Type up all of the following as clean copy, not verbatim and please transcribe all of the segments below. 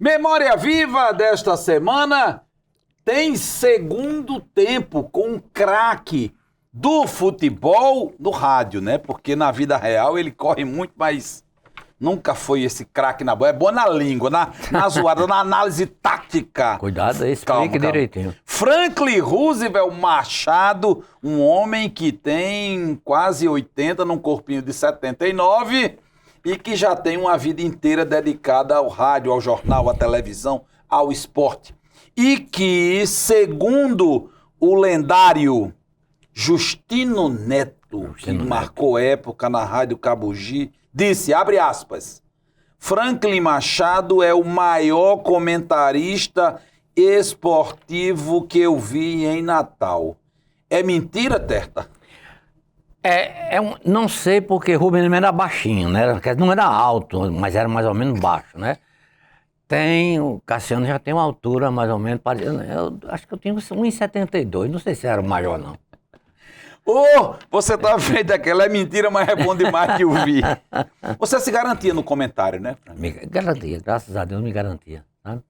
Memória viva desta semana tem segundo tempo com um craque do futebol no rádio, né? Porque na vida real ele corre muito, mas nunca foi esse craque na bola. É bom na língua, na zoada, na análise tática. Cuidado aí, explique direitinho. Franklin Roosevelt Machado, um homem que tem quase 80 num corpinho de 79 e que já tem uma vida inteira dedicada ao rádio, ao jornal, à televisão, ao esporte. E que, segundo o lendário Justino Neto, que marcou época na Rádio Cabugi, disse, abre aspas, Franklin Machado é o maior comentarista esportivo que eu vi em Natal. É mentira, Terta? Não sei porque Rubens era baixinho, né? Não era alto, mas era mais ou menos baixo, né? O Cassiano já tem uma altura mais ou menos parecida. Eu acho que eu tenho 1,72, não sei se era o maior, não. Você tá vendo aquela é mentira, mas é bom demais que eu vi. Você se garantia no comentário, né? Me garantia, graças a Deus me garantia, sabe?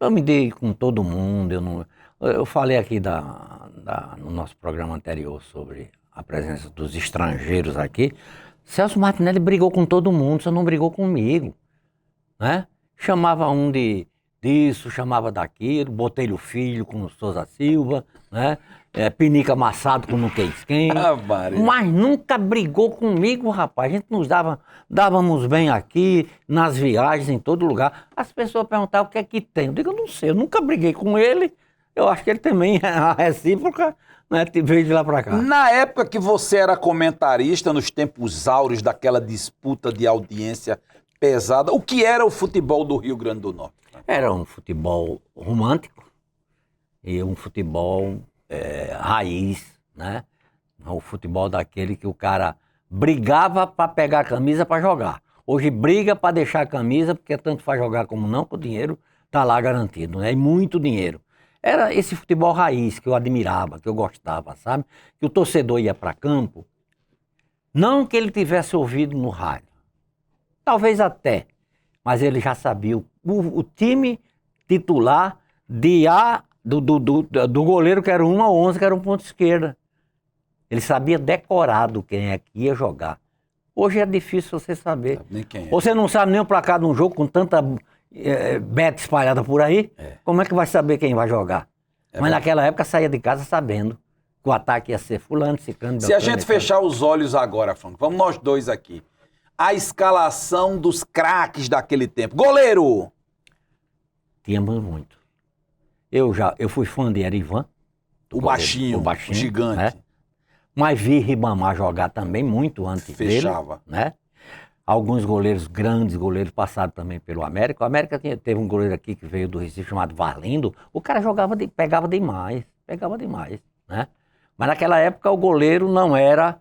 Eu me dei com todo mundo, eu falei aqui no nosso programa anterior sobre a presença dos estrangeiros aqui. Celso Martinelli brigou com todo mundo, só não brigou comigo, né? Chamava um disso, chamava daquilo, Botelho Filho com o Souza Silva, né? Pinica Massado com não quem. Mas nunca brigou comigo, rapaz. A gente dávamos bem aqui, nas viagens, em todo lugar. As pessoas perguntavam o que é que tem. Eu digo, eu não sei, eu nunca briguei com ele. Eu acho que ele também é a recíproca, né? Veio de lá pra cá. Na época que você era comentarista, nos tempos áureos daquela disputa de audiência pesada, o que era o futebol do Rio Grande do Norte? Era um futebol romântico e um futebol raiz, né? O futebol daquele que o cara brigava para pegar a camisa para jogar. Hoje briga para deixar a camisa, porque tanto faz jogar como não, que o dinheiro tá lá garantido, né? E muito dinheiro. Era esse futebol raiz que eu admirava, que eu gostava, sabe? Que o torcedor ia para campo, não que ele tivesse ouvido no rádio, talvez até, mas ele já sabia o time titular do goleiro que era 1 a 11, que era um ponto esquerda. Ele sabia decorado quem é que ia jogar. Hoje é difícil você saber. Nem quem é. Você não sabe nem o placar de um jogo com tanta beta espalhada por aí. Como é que vai saber quem vai jogar? Mas naquela época saía de casa sabendo que o ataque ia ser fulano, ciclano. Se a gente fechar os olhos agora, Franco, vamos nós dois aqui. A escalação dos craques daquele tempo. Goleiro! Tínhamos muito. Eu fui fã de Erivan. O baixinho, o gigante. Né? Mas vi Ribamar jogar também muito antes Fechava. dele. Né? Alguns goleiros, grandes goleiros, passaram também pelo América. O América teve um goleiro aqui que veio do Recife chamado Varlindo. O cara pegava demais, né? Mas naquela época o goleiro não era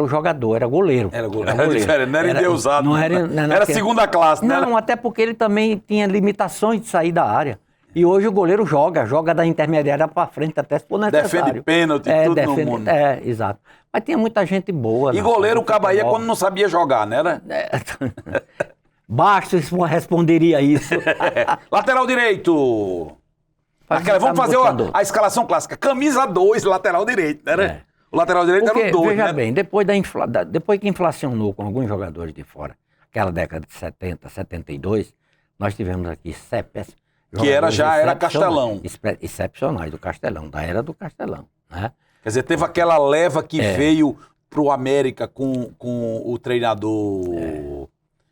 o jogador, era goleiro. Era goleiro. Não era endeusado. Era segunda classe, né? Não, até porque ele também tinha limitações de sair da área. E hoje o goleiro joga da intermediária pra frente até se for necessário. Defende pênalti, tudo no mundo. Exato. Mas tinha muita gente boa. E goleiro o Caba ia quando não sabia jogar, né? Bastos responderia isso. Lateral direito. Vamos fazer a escalação clássica. Camisa 2, lateral direito, né? O lateral direito era o 2, veja né? bem, depois que inflacionou com alguns jogadores de fora, aquela década de 70, 72, nós tivemos aqui que já era Castelão. Excepcionais do Castelão, da era do Castelão, né? Quer dizer, teve aquela leva que veio pro América com o treinador...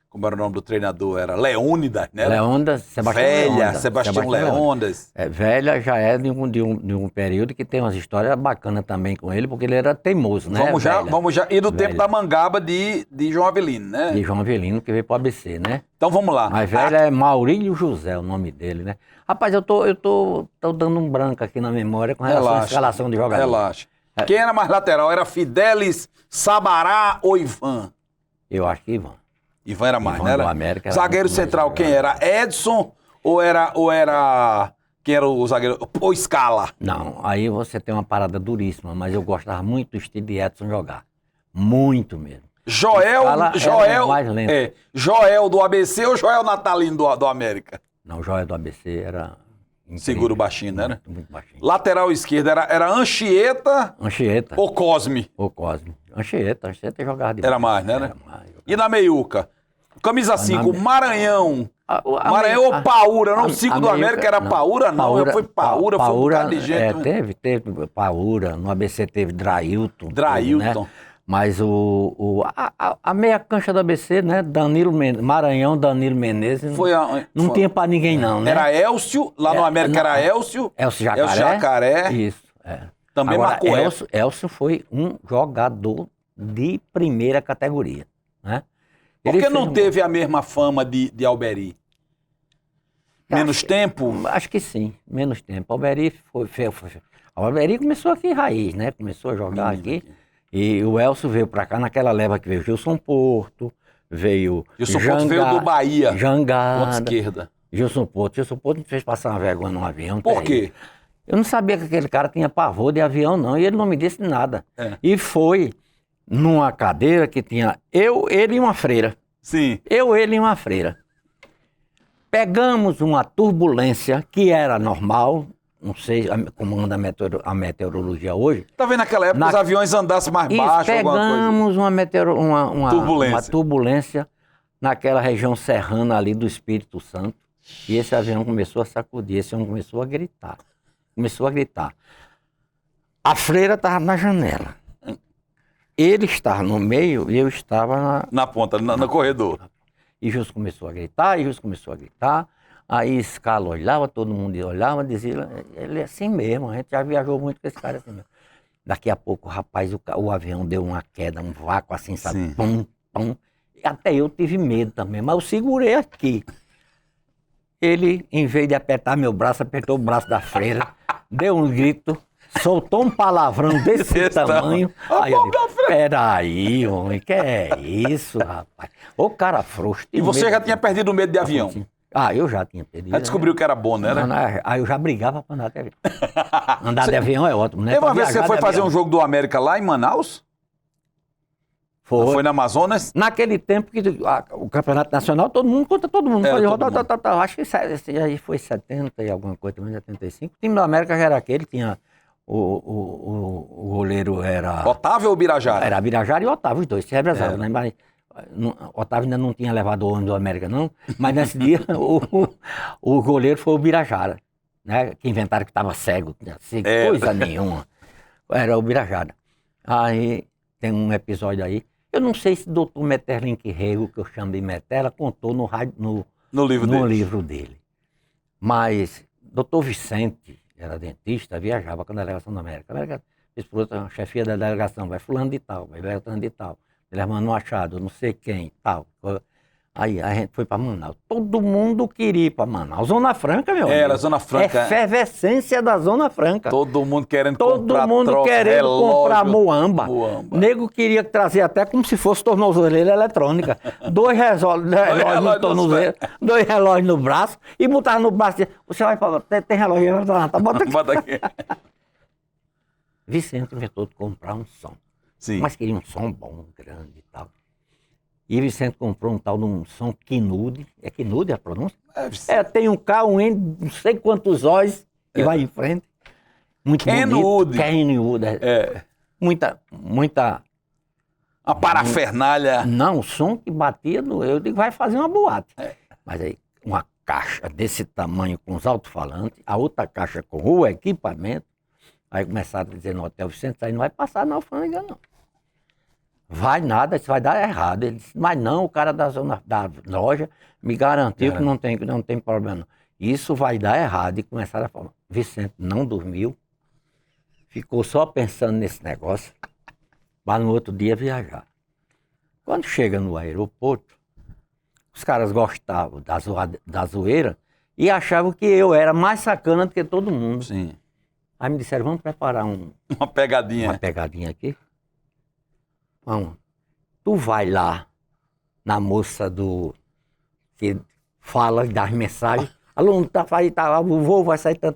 Como era o nome do treinador? Era Leônidas, né? Leônidas, Sebastião Leônidas. Velha já é de um período que tem umas histórias bacanas também com ele, porque ele era teimoso, né? Vamos já. E do tempo da Mangaba de João Avelino, né? De João Avelino, que veio pro ABC, né? Então vamos lá. Mas velha é Maurílio José, o nome dele, né? Rapaz, eu tô dando um branco aqui na memória com relação à escalação de jogador. Relaxa. Quem era mais lateral? Era Fidelis, Sabará ou Ivan? Eu acho que Ivan. Ivan era mais, né? América zagueiro central, quem era? Edson ou era... Quem era o zagueiro? Ou Scala? Não, aí você tem uma parada duríssima, mas eu gostava muito do estilo de Edson jogar. Muito mesmo. Joel do ABC ou Joel Natalino do América? Não, o joia do ABC era incrível. Seguro baixinho, né? Muito, muito baixinho. Lateral esquerdo era Anchieta Anchieta. ou Cosme? Ou Cosme. Anchieta jogava demais. Era mais, né? Era mais. E na meiuca? Camisa 5, Maranhão. Maranhão ou Paúra? Não, 5 do América era Paúra, não. Foi Paúra, foi um bocado de gente. Teve Paúra, no ABC teve Drailton. Drailton. Né? Mas a meia cancha do ABC, né? Maranhão, Danilo Menezes. Não tinha pra ninguém, não, né? Era Elcio, lá no América era Elcio. Elcio Jacaré. Elcio Jacaré. Isso, Também agora, marcou Elcio foi um jogador de primeira categoria, né? Por que não teve a mesma fama de Alberi? Menos tempo? Acho que sim, menos tempo. Alberi Alberi começou aqui raiz, né? Começou a jogar aqui. E o Elcio veio pra cá naquela leva que veio Gilson Porto, veio Porto veio do Bahia. Jangada. Ponta esquerda. Gilson Porto me fez passar uma vergonha num avião. Por quê? Eu não sabia que aquele cara tinha pavor de avião, não. E ele não me disse nada. E foi numa cadeira que tinha ele e uma freira. Sim. Ele e uma freira. Pegamos uma turbulência que era normal, não sei como anda a meteorologia hoje. Tá vendo naquela época os aviões andassem mais baixo, alguma coisa? Pegamos uma turbulência naquela região serrana ali do Espírito Santo. E esse avião começou a sacudir, esse avião começou a gritar. A freira estava na janela. Ele estava no meio e eu estava na ponta, no corredor. E Jus começou a gritar, aí Escala olhava, todo mundo olhava, dizia, ele é assim mesmo, a gente já viajou muito com esse cara assim mesmo. Daqui a pouco, rapaz, o avião deu uma queda, um vácuo assim, sabe? Pum, pum. E até eu tive medo também, mas eu segurei aqui. Ele, em vez de apertar meu braço, apertou o braço da freira, deu um grito, soltou um palavrão desse tamanho. Aí eu disse, peraí, homem, que é isso, rapaz? Ô cara frouxo. E você já tinha perdido o medo de avião? Assim, eu já tinha perdido. Já descobriu que era bom, né? Aí eu já brigava pra andar de avião. Andar de avião é ótimo, né? Teve uma vez que você foi fazer um jogo do América lá em Manaus? Foi na Amazonas? Naquele tempo que o Campeonato Nacional, todo mundo contra todo mundo. Acho que aí foi 70 e alguma coisa, também 75. O time do América já era aquele, tinha o goleiro era... Otávio ou Birajara? Era Birajara e Otávio, os dois, se revezavam, né? Mas, Otávio ainda não tinha levado o ônibus do América, não. Mas nesse dia, o goleiro foi o Birajara, né? Que inventaram que estava cego, coisa nenhuma. Era o Birajara. Aí tem um episódio aí. Eu não sei se o doutor Metterlink Rego, que eu chamo de Metela, contou no livro dele. Mas doutor Vicente, era dentista, viajava com a delegação da América. A América fez por outra chefia da delegação, vai fulano de tal, vai Bertrand de tal, Guilherme Machado, não sei quem, tal. Aí a gente foi para Manaus. Todo mundo queria ir para Manaus. Zona Franca, meu amigo. Era, Zona Franca. Efervescência da Zona Franca. Todo mundo querendo comprar comprar muamba. Nego queria trazer até como se fosse tornozeleira eletrônica. 2 relógios no tornozelo, 2 relógios no braço e botar no braço. Você vai falar, tem relógio, tá, bota aqui. Bota aqui. Vicente inventou de comprar um som. Sim. Mas queria um som bom, grande e tal. E Vicente comprou um tal de um som Kinude. É Kinude a pronúncia? Tem um K, um N, não sei quantos O's e vai em frente. Muito bonito. Kenwood. Muita... Uma parafernália. Não, o som que batia, eu digo, vai fazer uma boate. Mas aí, uma caixa desse tamanho com os alto-falantes, a outra caixa com o equipamento, aí começaram a dizer no hotel, Vicente, isso aí não vai passar na alfândega, não. Vai nada, isso vai dar errado. Ele disse, mas não, o cara da loja me garantiu que não tem problema. Não. Isso vai dar errado. E começaram a falar. Vicente não dormiu, ficou só pensando nesse negócio, para no outro dia viajar. Quando chega no aeroporto, os caras gostavam da zoeira e achavam que eu era mais sacana do que todo mundo. Sim. Aí me disseram, vamos preparar uma pegadinha. Uma pegadinha aqui. Vamos, tu vai lá na moça que fala, dá as mensagens, aluno, tá lá, o voo vai sair, tá.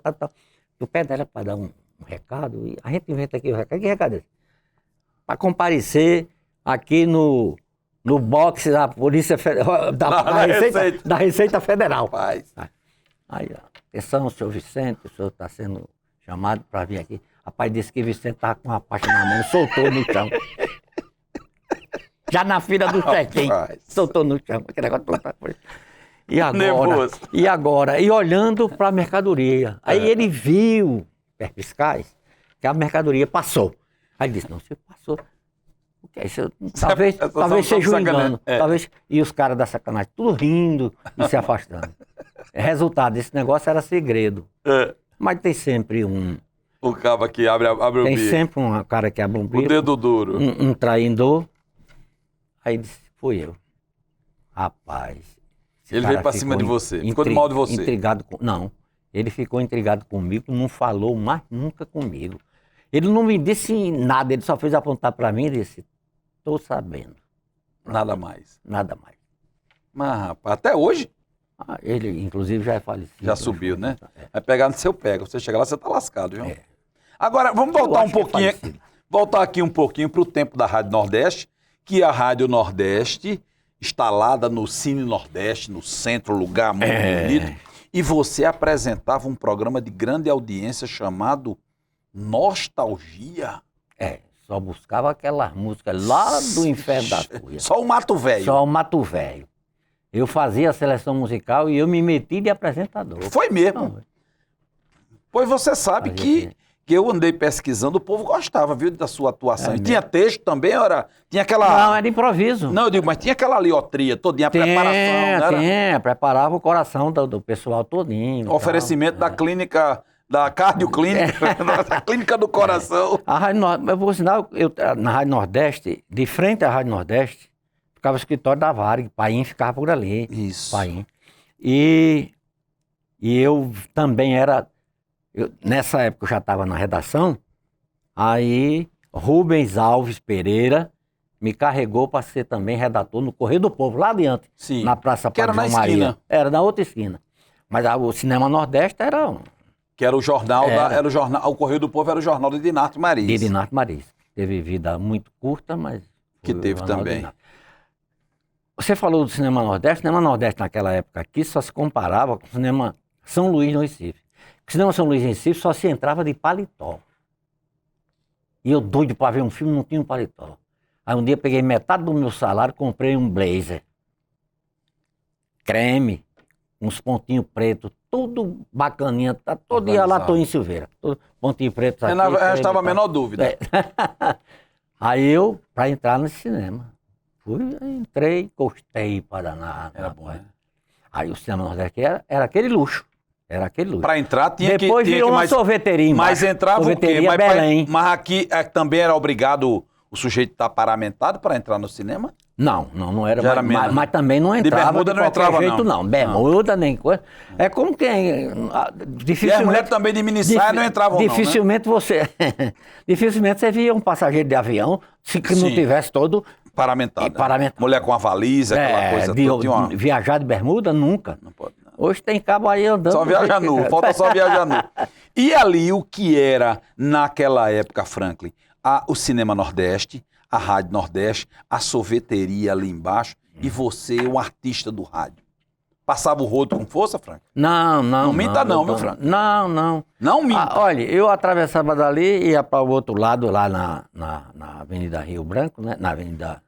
Tu pede ela para dar um recado, e a gente inventa aqui o recado. Que recado é esse? Para comparecer aqui no boxe da Polícia Federal, da Receita Federal. Aí, ó, atenção, senhor Vicente, o senhor está sendo chamado para vir aqui. Rapaz, disse que Vicente estava com uma pasta na mão, soltou no chão. Já na fila do check-in, soltou no chão. Aquele negócio todo. E agora? E olhando para a mercadoria. Aí ele viu, perspicaz, que a mercadoria passou. Aí ele disse, não, você passou. O que é isso? Talvez seja um engano. Talvez... E os caras da sacanagem, tudo rindo e se afastando. Resultado, esse negócio era segredo. Mas tem sempre um... O cabo que abre o bico. Tem sempre um cara que abre um bico. O dedo duro. Um traidor. Aí disse, fui eu. Rapaz. Ele veio pra cima de você, ficou do mal de você. Intrigado não, ele ficou intrigado comigo, não falou mais nunca comigo. Ele não me disse nada, ele só fez apontar pra mim e disse, tô sabendo. Nada mais. Nada mais. Mas, rapaz, até hoje? Ele, inclusive, já é falecido. Já subiu, né? Vai pegar no seu pega. Você chegar lá, você tá lascado, viu? Agora, vamos voltar um pouquinho. Voltar aqui um pouquinho pro tempo da Rádio Nordeste, que a Rádio Nordeste, instalada no Cine Nordeste, no centro, lugar muito bonito, e você apresentava um programa de grande audiência chamado Nostalgia. Só buscava aquelas músicas lá do Inferno da Cuia. Só o Mato Velho. Só o Mato Velho. Eu fazia a seleção musical e eu me meti de apresentador. Foi mesmo? Pois você sabe que eu andei pesquisando, o povo gostava, viu, da sua atuação. E tinha texto também, tinha aquela... Não, era improviso. Não, eu digo, mas tinha aquela liotria todinha, a preparação, né? Preparava o coração do pessoal todinho. Oferecimento da clínica, da cardioclínica, da clínica do coração. Eu vou ensinar, na Rádio Nordeste, de frente à Rádio Nordeste, ficava o escritório da Varig, Paim ficava por ali. Isso. Paim. E eu também era... nessa época eu já estava na redação, aí Rubens Alves Pereira me carregou para ser também redator no Correio do Povo, lá adiante, na Praça Padre João Maria. Esquina. Era na outra esquina. Mas o Cinema Nordeste era... Que era o jornal, o Correio do Povo era o jornal de Dinarte Mariz. De Dinarte Mariz. Teve vida muito curta, mas... Que teve também. Você falou do Cinema Nordeste. O Cinema Nordeste naquela época aqui só se comparava com o Cinema São Luís no Recife. O Cinema São Luís em Recife só se entrava de paletó. E eu doido para ver um filme, não tinha um paletó. Aí um dia peguei metade do meu salário, comprei um blazer. Creme, uns pontinhos pretos, tudo bacaninha. Tá, todo dia lá tô em Silveira. Pontinho preto aqui. Eu estava a menor dúvida. Aí eu, para entrar nesse cinema, entrei, gostei para danar. Era bom, né? Aí o Cinema Nordeste era aquele luxo. Era aquele luxo. Para entrar tinha que... Depois virou uma sorveteria embaixo. Mas entrava sorveteria o quê? Belém. Mas aqui também era obrigado o sujeito estar paramentado para entrar no cinema? Não era. Já era menos, mas também não entrava de bermuda, não entrava jeito, não. Bermuda, nem coisa. É como quem... E as mulheres também de minissaia não entravam, dificilmente não, né? você... dificilmente você via um passageiro de avião se não tivesse todo... Paramentado. Mulher com a valisa, aquela coisa toda. Viajar de bermuda, nunca. Não pode, não. Hoje tem cabo aí andando. Só viaja nu, falta só viajar nu. E ali o que era, naquela época, Franklin, o Cinema Nordeste, a Rádio Nordeste, a sorveteria ali embaixo, e você, o artista do rádio. Passava o rodo com força, Franklin? Não. Não minta não, viu, Franklin? Não. Não minta. Olha, eu atravessava dali e ia para o outro lado, lá na Avenida Rio Branco, né? Na Avenida...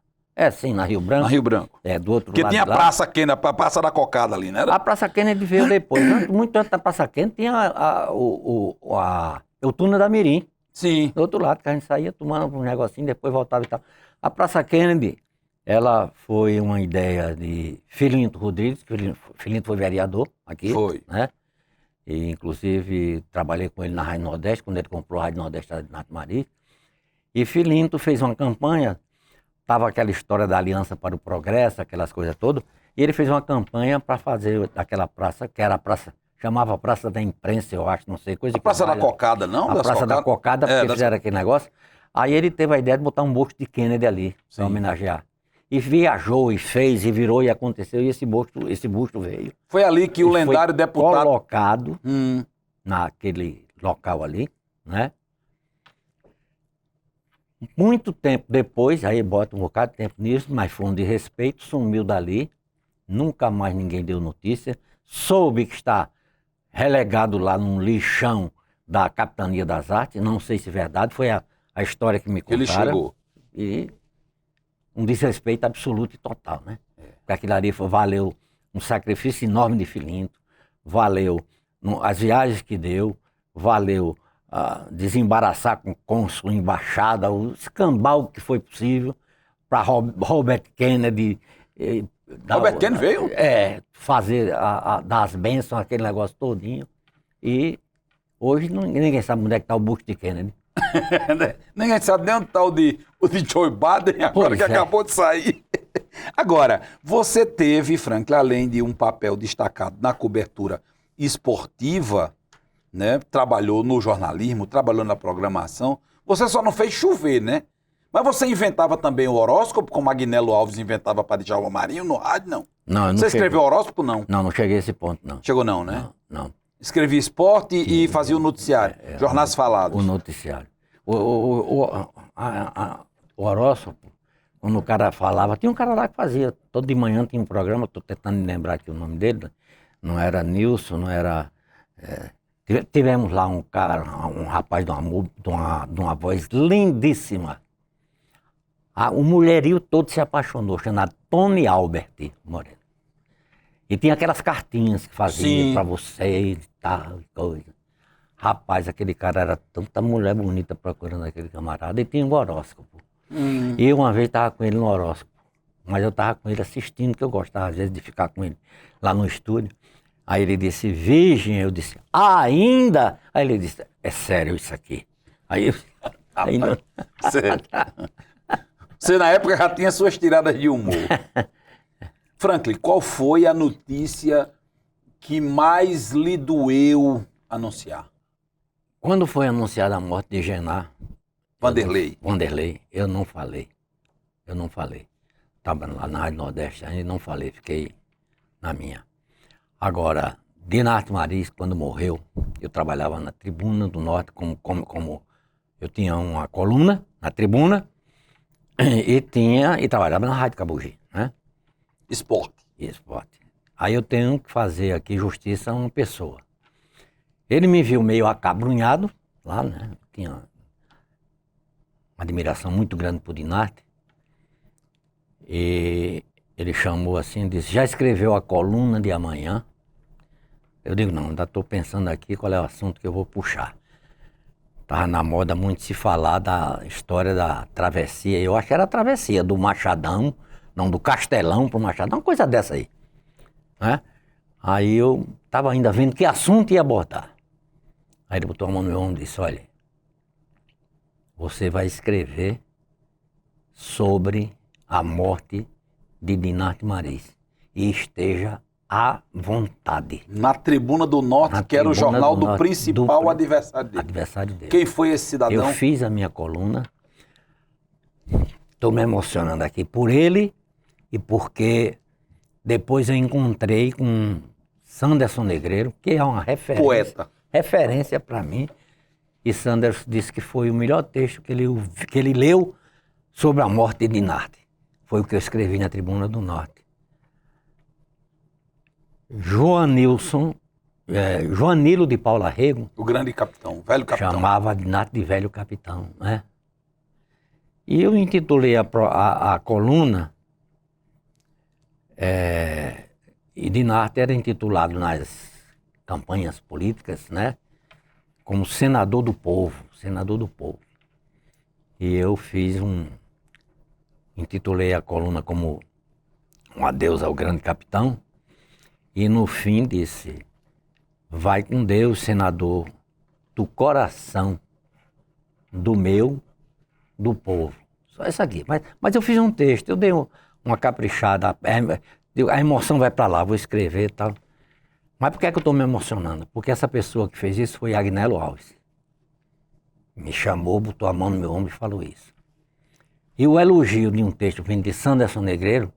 na Rio Branco. Na Rio Branco. Do outro lado. Porque tinha a Praça Kennedy, a Praça da Cocada ali, né? A Praça Kennedy veio depois. Muito antes da Praça Kennedy tinha o túnel da Mirim. Sim. Do outro lado, que a gente saía tomando um negocinho, depois voltava e tal. A Praça Kennedy, ela foi uma ideia de Filinto Rodrigues, Filinto foi vereador aqui. Foi. Né? E, inclusive, trabalhei com ele na Rádio Nordeste, quando ele comprou a Rádio Nordeste da Dinarte Mariz. E Filinto fez uma campanha, estava aquela história da Aliança para o Progresso, aquelas coisas todas, e ele fez uma campanha para fazer aquela praça, que era a praça, chamava Praça da Imprensa, eu acho, não sei, coisa a Praça da Cocada, não? A Praça da Cocada, porque fizeram aquele negócio. Aí ele teve a ideia de botar um busto de Kennedy ali, para homenagear. E viajou, e fez, e virou, e aconteceu, e esse busto veio. Foi ali que o lendário deputado... colocado naquele local ali, né? Muito tempo depois, aí bota um bocado de tempo nisso, mas foi um de respeito, sumiu dali, nunca mais ninguém deu notícia, soube que está relegado lá num lixão da Capitania das Artes, não sei se é verdade, foi a história que me contaram. Ele chegou. E um desrespeito absoluto e total, né? Porque aquilo ali valeu um sacrifício enorme de Filinto, valeu as viagens que deu, valeu desembaraçar com cônsul, embaixada, o escambau que foi possível para Robert Kennedy. Robert Kennedy veio? Fazer, dar as bênçãos, aquele negócio todinho. E hoje ninguém sabe onde é que está o busto de Kennedy. Ninguém sabe nem onde está o de Joe Biden, agora que acabou de sair. Agora, você teve, Franklin, além de um papel destacado na cobertura esportiva, né? Trabalhou no jornalismo, trabalhou na programação. Você só não fez chover, né? Mas você inventava também o horóscopo, como Agnello Alves inventava para Djalma Marinho no rádio, não? Não, você escreveu horóscopo, não? Não, não cheguei a esse ponto, não. Chegou não, né? Não. Escrevia esporte e fazia o noticiário, jornais falados. O noticiário. O horóscopo, quando o cara falava, tinha um cara lá que fazia, todo de manhã tinha um programa, estou tentando me lembrar aqui o nome dele, não era Nilson, não era... tivemos lá um cara, um rapaz de uma voz lindíssima. O mulherio todo se apaixonou, chamado Tony Albert Moreno. E tinha aquelas cartinhas que fazia para você e tal, coisa. Rapaz, aquele cara era tanta mulher bonita procurando aquele camarada e tinha um horóscopo. E eu uma vez estava com ele no horóscopo, mas eu estava com ele assistindo, que eu gostava às vezes de ficar com ele lá no estúdio. Aí ele disse, virgem, eu disse, ainda? Aí ele disse, é sério isso aqui. Aí não... Sério. Você na época já tinha suas tiradas de humor. Franklin, qual foi a notícia que mais lhe doeu anunciar? Quando foi anunciada a morte de Genar Vanderlei, eu não falei. Estava lá na Rádio Nordeste, ainda não falei, fiquei na minha. Agora, Dinarte Mariz, quando morreu, eu trabalhava na Tribuna do Norte, como eu tinha uma coluna na Tribuna, e trabalhava na Rádio Cabugi, né? Esporte. Aí eu tenho que fazer aqui justiça a uma pessoa. Ele me viu meio acabrunhado lá, né? Tinha uma admiração muito grande por Dinarte. E ele chamou assim e disse, já escreveu a coluna de amanhã? Eu digo, não, ainda estou pensando aqui qual é o assunto que eu vou puxar. Estava na moda muito se falar da história da travessia. Eu acho que era a travessia do Machadão, não, do Castelão para o Machadão, uma coisa dessa aí. Né? Aí eu estava ainda vendo que assunto ia abordar. Aí ele botou a mão no meu ombro e disse, olha, você vai escrever sobre a morte de Dinarte Mariz e esteja à vontade. Na Tribuna do Norte, que era o jornal do principal adversário dele. Quem foi esse cidadão? Eu fiz a minha coluna, estou me emocionando aqui por ele e porque depois eu encontrei com Sanderson Negreiro, que é uma referência para mim, e Sanderson disse que foi o melhor texto que ele leu sobre a morte de Dinarte. Foi o que eu escrevi na Tribuna do Norte. Joanilo de Paula Rego, o grande capitão, velho capitão. Chamava Dinarte de velho capitão, né? E eu intitulei a coluna, e Dinarte era intitulado nas campanhas políticas, né? Como senador do povo. E eu intitulei a coluna como um adeus ao grande capitão, e no fim disse, vai com Deus, senador, do coração, do povo. Só isso aqui. Mas eu fiz um texto, eu dei uma caprichada, a emoção vai para lá, vou escrever e tal. Mas por que é que eu estou me emocionando? Porque essa pessoa que fez isso foi Agnello Alves. Me chamou, botou a mão no meu ombro e falou isso. E o elogio de um texto vindo de Sanderson Negreiro,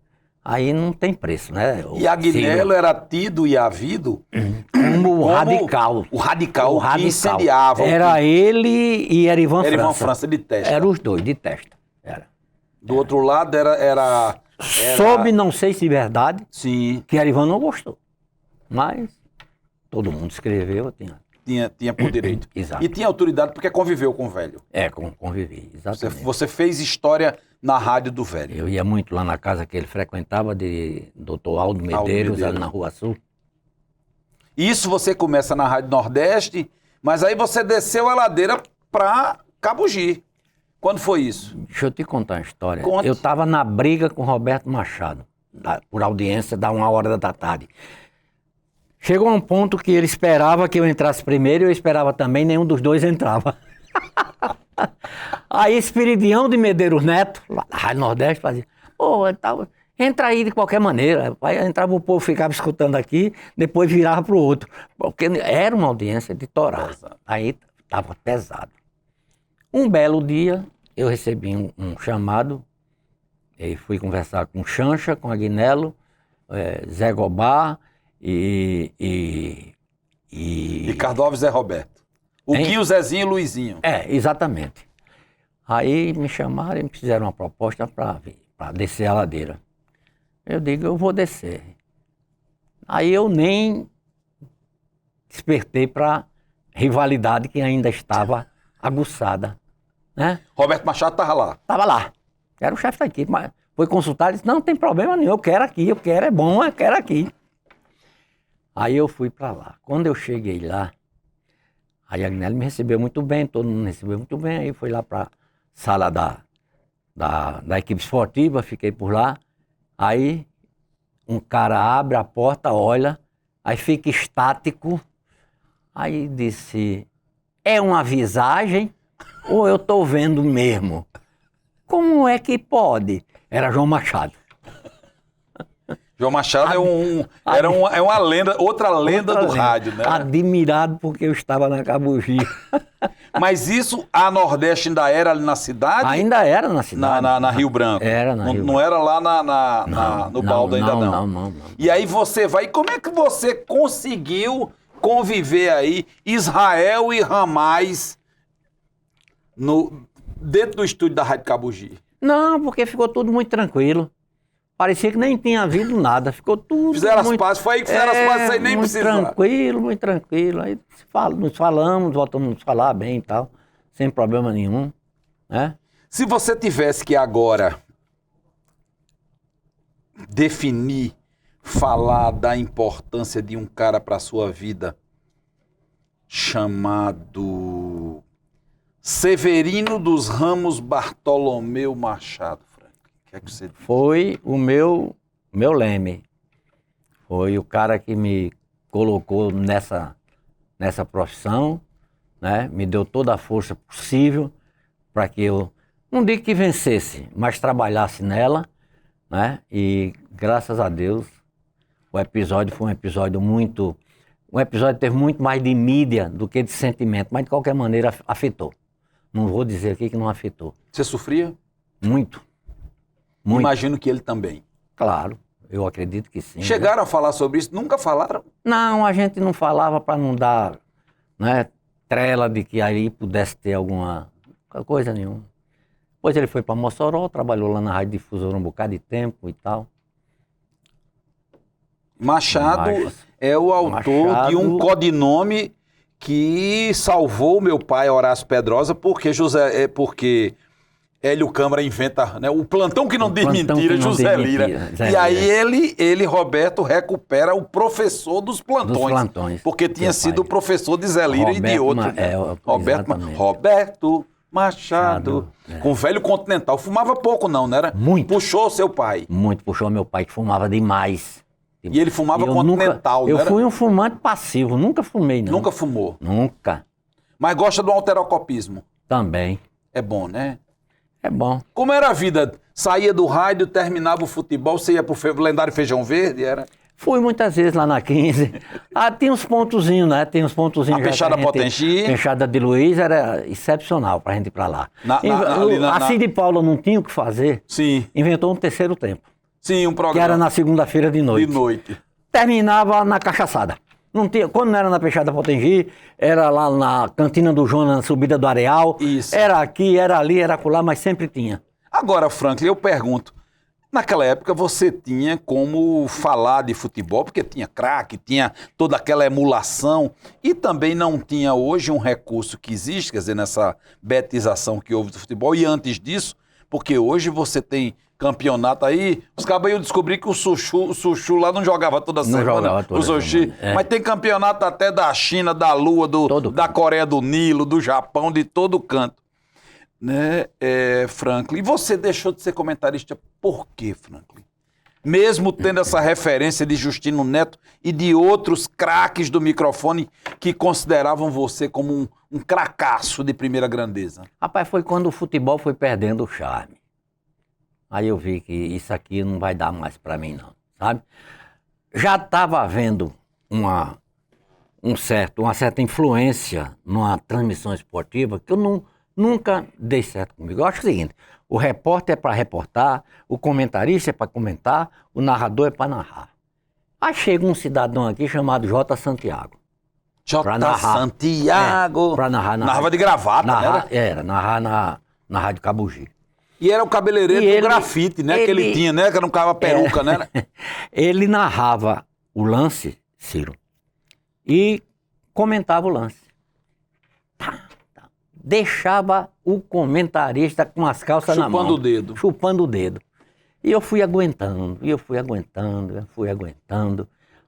aí não tem preço, né? E Agnello era tido e havido como radical. O radical que incendiava. Era ele e Erivan França. Erivan França de testa. Eram os dois, de testa. Do outro lado era... Soube, não sei se é verdade, sim, que Erivan não gostou. Mas Todo mundo escreveu, eu tinha. Tinha por direito. Exato. E tinha autoridade porque conviveu com o velho. Convivi, exatamente. Você fez história na rádio do velho. Eu ia muito lá na casa que ele frequentava, de Dr. Aldo Medeiros, ali na Rua Sul. Isso você começa na Rádio Nordeste, mas aí você desceu a ladeira para Cabugi. Quando foi isso? Deixa eu te contar uma história. Conte. Eu estava na briga com o Roberto Machado, por audiência da 1h da tarde. Chegou a um ponto que ele esperava que eu entrasse primeiro e eu esperava também, nenhum dos dois entrava. Aí Espiridião de Medeiros Neto, lá na Rádio Nordeste, fazia, entra aí de qualquer maneira. Aí entrava o povo, ficava escutando aqui, depois virava para o outro. Porque era uma audiência de Torá. Aí estava pesado. Um belo dia, eu recebi um chamado, e fui conversar com Xancha, com Agnello, Zé Gobar e Ricardo Alves e Zé Roberto. O Guinho, Zezinho e Luizinho. Exatamente. Aí me chamaram e me fizeram uma proposta para descer a ladeira. Eu digo, eu vou descer. Aí eu nem despertei para rivalidade que ainda estava aguçada, né? Roberto Machado estava lá. Estava lá. Era o chefe da equipe, mas foi consultar e disse, não tem problema nenhum, eu quero aqui, eu quero, é bom, eu quero aqui. Aí eu fui para lá. Quando eu cheguei lá, aí a Agnello me recebeu muito bem, todo mundo me recebeu muito bem, aí fui lá para a sala da equipe esportiva, fiquei por lá. Aí um cara abre a porta, olha, aí fica estático, aí disse, é uma visagem ou eu estou vendo mesmo? Como é que pode? Era João Machado. João Machado é uma lenda, outra lenda do rádio, né? Admirado porque eu estava na Cabugi. Mas isso, a Nordeste ainda era ali na cidade? Ainda era na cidade. Na Rio Branco? Era na Rio Branco. Não era lá no Baldo ainda não? Não. E aí você vai, como é que você conseguiu conviver aí, Israel e Ramais, dentro do estúdio da Rádio Cabugi? Não, porque ficou tudo muito tranquilo. Parecia que nem tinha havido nada, ficou tudo Fizeram as pazes, foi aí que fizeram as pazes, sem nem precisar. Muito tranquilo. Aí nos falamos, voltamos a nos falar bem e tal, sem problema nenhum, né? Se você tivesse que agora definir, falar da importância de um cara para a sua vida chamado Severino dos Ramos Bartolomeu Machado, o que é que você diz? Foi o meu leme. Foi o cara que me colocou nessa profissão, né? Me deu toda a força possível para que eu, não digo que vencesse, mas trabalhasse nela, né? E graças a Deus, o episódio foi um episódio que teve muito mais de mídia do que de sentimento, mas de qualquer maneira afetou. Não vou dizer aqui que não afetou. Você sofria? Muito. Imagino que ele também. Claro, eu acredito que sim. Chegaram a falar sobre isso? Nunca falaram? Não, a gente não falava para não dar, né, trela de que aí pudesse ter alguma coisa nenhuma. Depois ele foi para Mossoró, trabalhou lá na Rádio Difusora um bocado de tempo e tal. Machado é o autor de um codinome que salvou meu pai, Horácio Pedrosa, porque Hélio Câmara inventa, né, o plantão que não diz mentira, José Lira. E aí ele, Roberto, recupera o professor dos plantões. Porque tinha sido o professor de Zé Lira e de outro. Roberto Machado. Com o velho Continental. Fumava pouco não era? Muito. Puxou seu pai. Muito, puxou meu pai, que fumava demais. E ele fumava Continental, não era? Eu fui um fumante passivo, nunca fumei não. Nunca fumou? Nunca. Mas gosta do alterocopismo? Também. É bom, né? É bom. Como era a vida? Saía do rádio, terminava o futebol, você ia pro lendário Feijão Verde, era? Fui muitas vezes lá na 15. Tem uns pontozinhos, né? Tem uns pontozinhos. A Peixada Potengi. Peixada de Luiz era excepcional pra gente ir pra lá. A Cid Paula não tinha o que fazer. Sim. Inventou um terceiro tempo. Sim, um programa. Que era na segunda-feira de noite. De noite. Terminava na cachaçada. Não tinha, quando não era na Peixada Potengi, era lá na Cantina do Jonas, na subida do Areal. Isso. Era aqui, era ali, era acolá, mas sempre tinha. Agora, Franklin, eu pergunto, Naquela época você tinha como falar de futebol, porque tinha craque, tinha toda aquela emulação, e também não tinha hoje um recurso que existe, quer dizer, nessa betização que houve do futebol, e antes disso, porque hoje você tem campeonato aí, os cabos eu descobri que o Suchu lá não jogava toda semana, jogava toda o Sushi, semana, mas tem campeonato até da China, da Lua, da Coreia do Nilo, do Japão, de todo canto. Né, Franklin? E você deixou de ser comentarista por quê, Franklin? Mesmo tendo essa referência de Justino Neto e de outros craques do microfone que consideravam você como um cracaço de primeira grandeza. Rapaz, foi quando o futebol foi perdendo o charme. Aí eu vi que isso aqui não vai dar mais pra mim não, sabe? Já estava havendo uma certa influência numa transmissão esportiva que eu nunca dei certo comigo. Eu acho o seguinte, o repórter é para reportar, o comentarista é para comentar, o narrador é para narrar. Aí chega um cidadão aqui chamado J. Santiago. Santiago! Para narrar. Narrava de gravata, né? Era, narrar na Rádio Cabugi. E era o cabeleireiro do grafite, né? Que ele tinha, né? Que era um cara peruca, né? Ele narrava o lance, Ciro, e comentava o lance. Deixava o comentarista com as calças na mão. Chupando o dedo. E eu fui aguentando.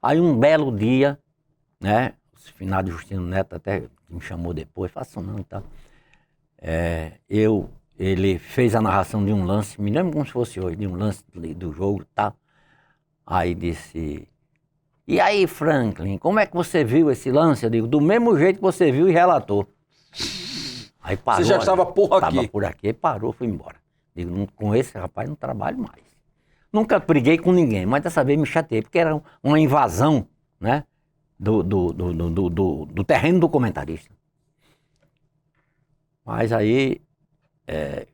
Aí um belo dia, né? O finado Justino Neto até me chamou depois, faço não e tal. Ele fez a narração de um lance, me lembro como se fosse hoje, de um lance do jogo e tal. Aí disse, e aí Franklin, como é que você viu esse lance? Eu digo, do mesmo jeito que você viu e relatou. Aí parou. Você já estava por aqui? Estava por aqui, parou, foi embora. Digo, com esse rapaz não trabalho mais. Nunca briguei com ninguém, mas dessa vez me chateei, porque era uma invasão, né, do terreno do comentarista. Mas aí...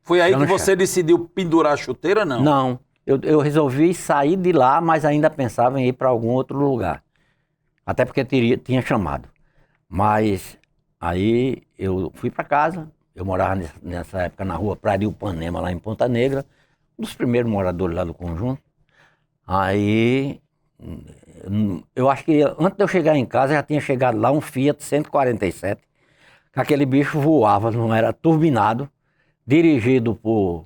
Foi aí que você decidiu pendurar a chuteira, não? Não, eu resolvi sair de lá, mas ainda pensava em ir para algum outro lugar. Até porque tinha chamado. Mas... Aí eu fui para casa, eu morava nessa época na rua Praia de Ipanema, lá em Ponta Negra, um dos primeiros moradores lá do conjunto. Aí, eu acho que antes de eu chegar em casa, já tinha chegado lá um Fiat 147, que aquele bicho voava, não era turbinado, dirigido por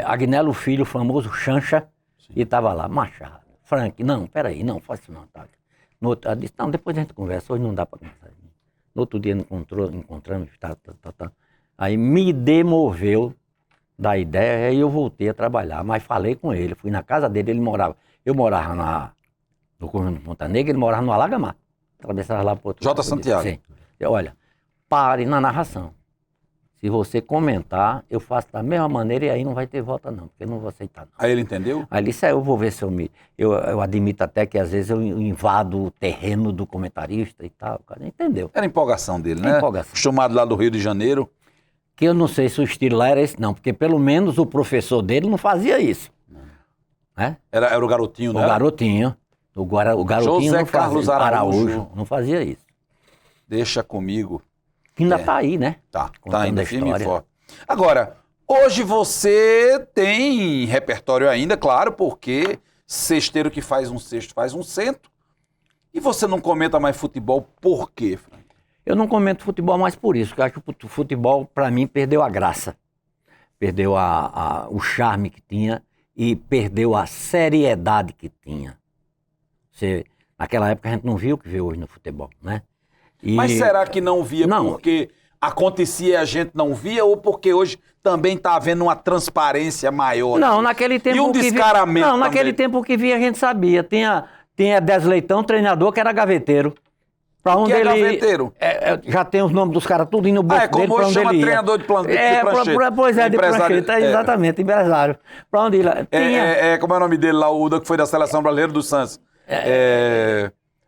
Agnello Filho, o famoso Chancha, sim. E estava lá, Machado, Frank, não, peraí, não, faz isso não, tá. Ela disse, não, depois a gente conversa, hoje não dá para conversar. No outro dia encontramos, tá. Aí me demoveu da ideia, aí eu voltei a trabalhar, mas falei com ele, fui na casa dele, eu morava no conjunto de Ponta Negra, ele morava no Alagamar, atravessava lá para outro J. Santiago. Sim. Olha, pare na narração, se você comentar, eu faço da mesma maneira e aí não vai ter volta não, porque eu não vou aceitar não. Aí ele entendeu? Aí ele disse, eu vou ver se eu admito até que às vezes eu invado o terreno do comentarista e tal, o cara entendeu. Era a empolgação dele, né? Acostumado lá do Rio de Janeiro. Que eu não sei se o estilo lá era esse não, porque pelo menos o professor dele não fazia isso. Né? Era o garotinho, né? O garotinho José não fazia, Carlos Araújo não fazia isso. Deixa comigo. Que ainda tá aí, né? Tá ainda firme e forte. Agora, hoje você tem repertório ainda, claro, porque cesteiro que faz um cesto faz um cento. E você não comenta mais futebol por quê, Frank? Eu não comento futebol mais por isso, porque eu acho que o futebol, para mim, perdeu a graça. Perdeu o charme que tinha e perdeu a seriedade que tinha. Naquela época a gente não via o que vê hoje no futebol, né? Mas será que não via porque acontecia e a gente não via ou porque hoje também está havendo uma transparência maior? Não, naquele tempo... E um descaramento Não, naquele tempo o que via a gente sabia. Tinha Dez Leitão, treinador, que era gaveteiro. Pra onde ele... gaveteiro? Já tem os nomes dos caras tudo indo no bolso dele, como hoje chama treinador de prancheta. Pois é, de prancheta, exatamente, empresário. Pra onde ele... Como é o nome dele lá, o que foi da Seleção Brasileira do Santos?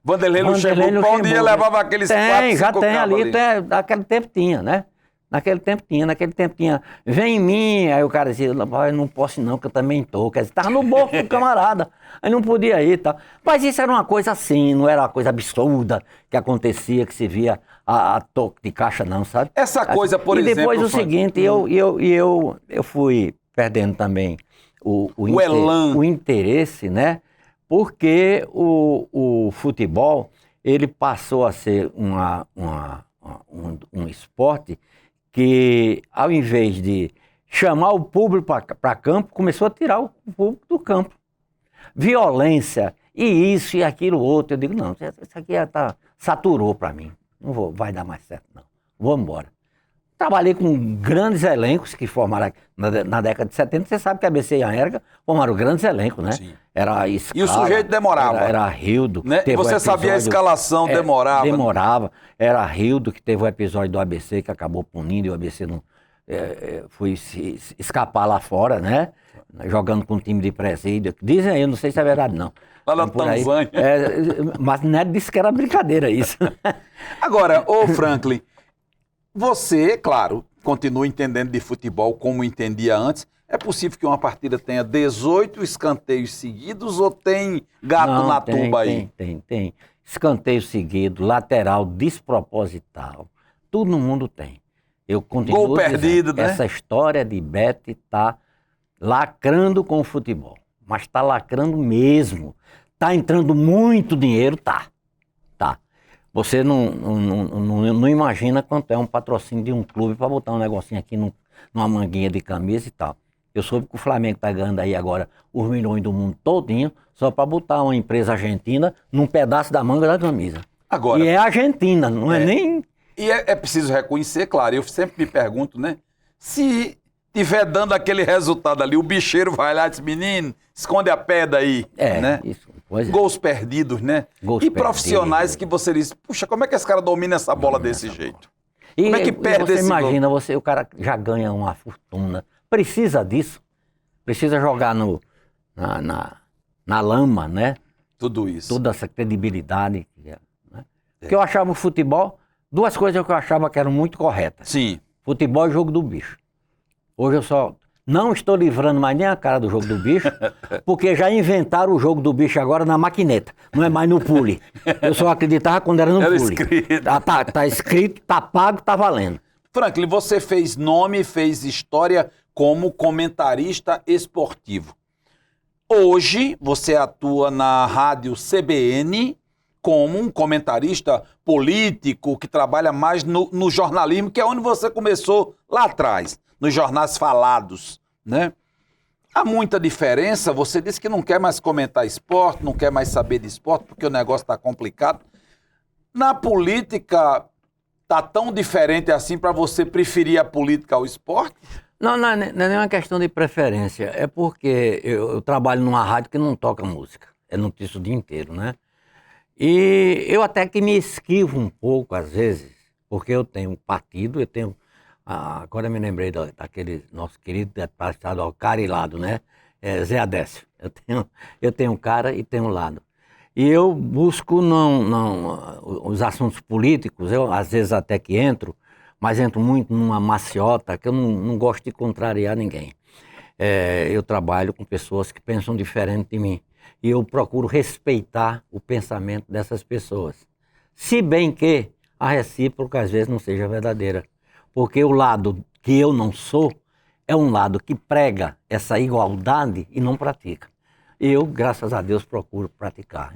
Vanderlei Luxemburgo, pra onde ia levava aqueles 4, 5 já tem ali, ali. Naquele tempo tinha, né? Naquele tempo tinha. Vem em mim, aí o cara dizia, eu não posso não, que eu também tô. Quer dizer, tava no bolso do camarada, aí não podia ir e tal. Mas isso era uma coisa assim, não era uma coisa absurda que acontecia, que se via a toque de caixa não, sabe? Essa coisa, por exemplo... E depois o seguinte, eu fui perdendo também elan. O interesse, né? Porque o futebol, ele passou a ser um esporte que, ao invés de chamar o público para campo, começou a tirar o público do campo. Violência, e isso e aquilo outro. Eu digo, não, isso aqui saturou para mim. Não vai dar mais certo, não. Vou embora. Trabalhei com grandes elencos que formaram na década de 70. Você sabe que a ABC e a Erga formaram grandes elencos, né? Sim. Era Scala, E o sujeito demorava. Era Rildo. Né? Você sabia a escalação, demorava. Demorava. Era Rildo que teve o episódio do ABC que acabou punindo e o ABC não foi se escapar lá fora, né? Jogando com um time de presídio. Dizem aí, eu não sei se é verdade, não. Lá na Tanzânia. Mas Neto disse que era brincadeira isso. Agora, ô Franklin, você, claro, continua entendendo de futebol como entendia antes. É possível que uma partida tenha 18 escanteios seguidos ou tem gato na tuba aí? Tem. Escanteio seguido, lateral, desproposital. Tudo no mundo tem. Eu continuo Gol perdido, dizendo, né? Essa história de Beto está lacrando com o futebol. Mas está lacrando mesmo. Está entrando muito dinheiro, tá. Você não imagina quanto é um patrocínio de um clube para botar um negocinho aqui numa manguinha de camisa e tal. Eu soube que o Flamengo está ganhando aí agora os milhões do mundo todinho só para botar uma empresa argentina num pedaço da manga da camisa. Agora, e é argentina, não é nem... E é preciso reconhecer, claro, eu sempre me pergunto, né? Se tiver dando aquele resultado ali, o bicheiro vai lá e diz, menino, esconde a pedra aí, né? Isso. Pois é. Gols perdidos, né? Gols e profissionais que você diz, puxa, como é que esse cara domina essa bola desse jeito? Como é que perde você esse imagina, gol? o cara já ganha uma fortuna. Precisa disso. Precisa jogar na lama, né? Tudo isso. Toda essa credibilidade. Né? Porque eu achava o futebol, duas coisas que eu achava que eram muito corretas. Sim. Futebol e jogo do bicho. Hoje eu só não estou livrando mais nem a cara do jogo do bicho, porque já inventaram o jogo do bicho agora na maquineta, não é mais no pule. Eu só acreditava quando era no pule. Escrito. Tá escrito, tá pago, tá valendo. Franklin, você fez nome, fez história como comentarista esportivo. Hoje você atua na rádio CBN como um comentarista político que trabalha mais no jornalismo, que é onde você começou lá atrás, nos jornais falados, né? Há muita diferença, você disse que não quer mais comentar esporte, não quer mais saber de esporte, porque o negócio está complicado. Na política, tá tão diferente assim para você preferir a política ao esporte? Não é nem uma questão de preferência, é porque eu trabalho numa rádio que não toca música, é notícia o dia inteiro, né? E eu até que me esquivo um pouco às vezes, porque eu tenho um partido, agora eu me lembrei daquele nosso querido deputado estadual Carilado, né? Zé Adécio. Eu tenho um cara e tenho um lado. E eu busco os assuntos políticos, eu às vezes até que entro, mas entro muito numa maciota, que eu não gosto de contrariar ninguém. Eu trabalho com pessoas que pensam diferente de mim. E eu procuro respeitar o pensamento dessas pessoas. Se bem que a recíproca às vezes não seja verdadeira. Porque o lado que eu não sou é um lado que prega essa igualdade e não pratica. Eu, graças a Deus, procuro praticar.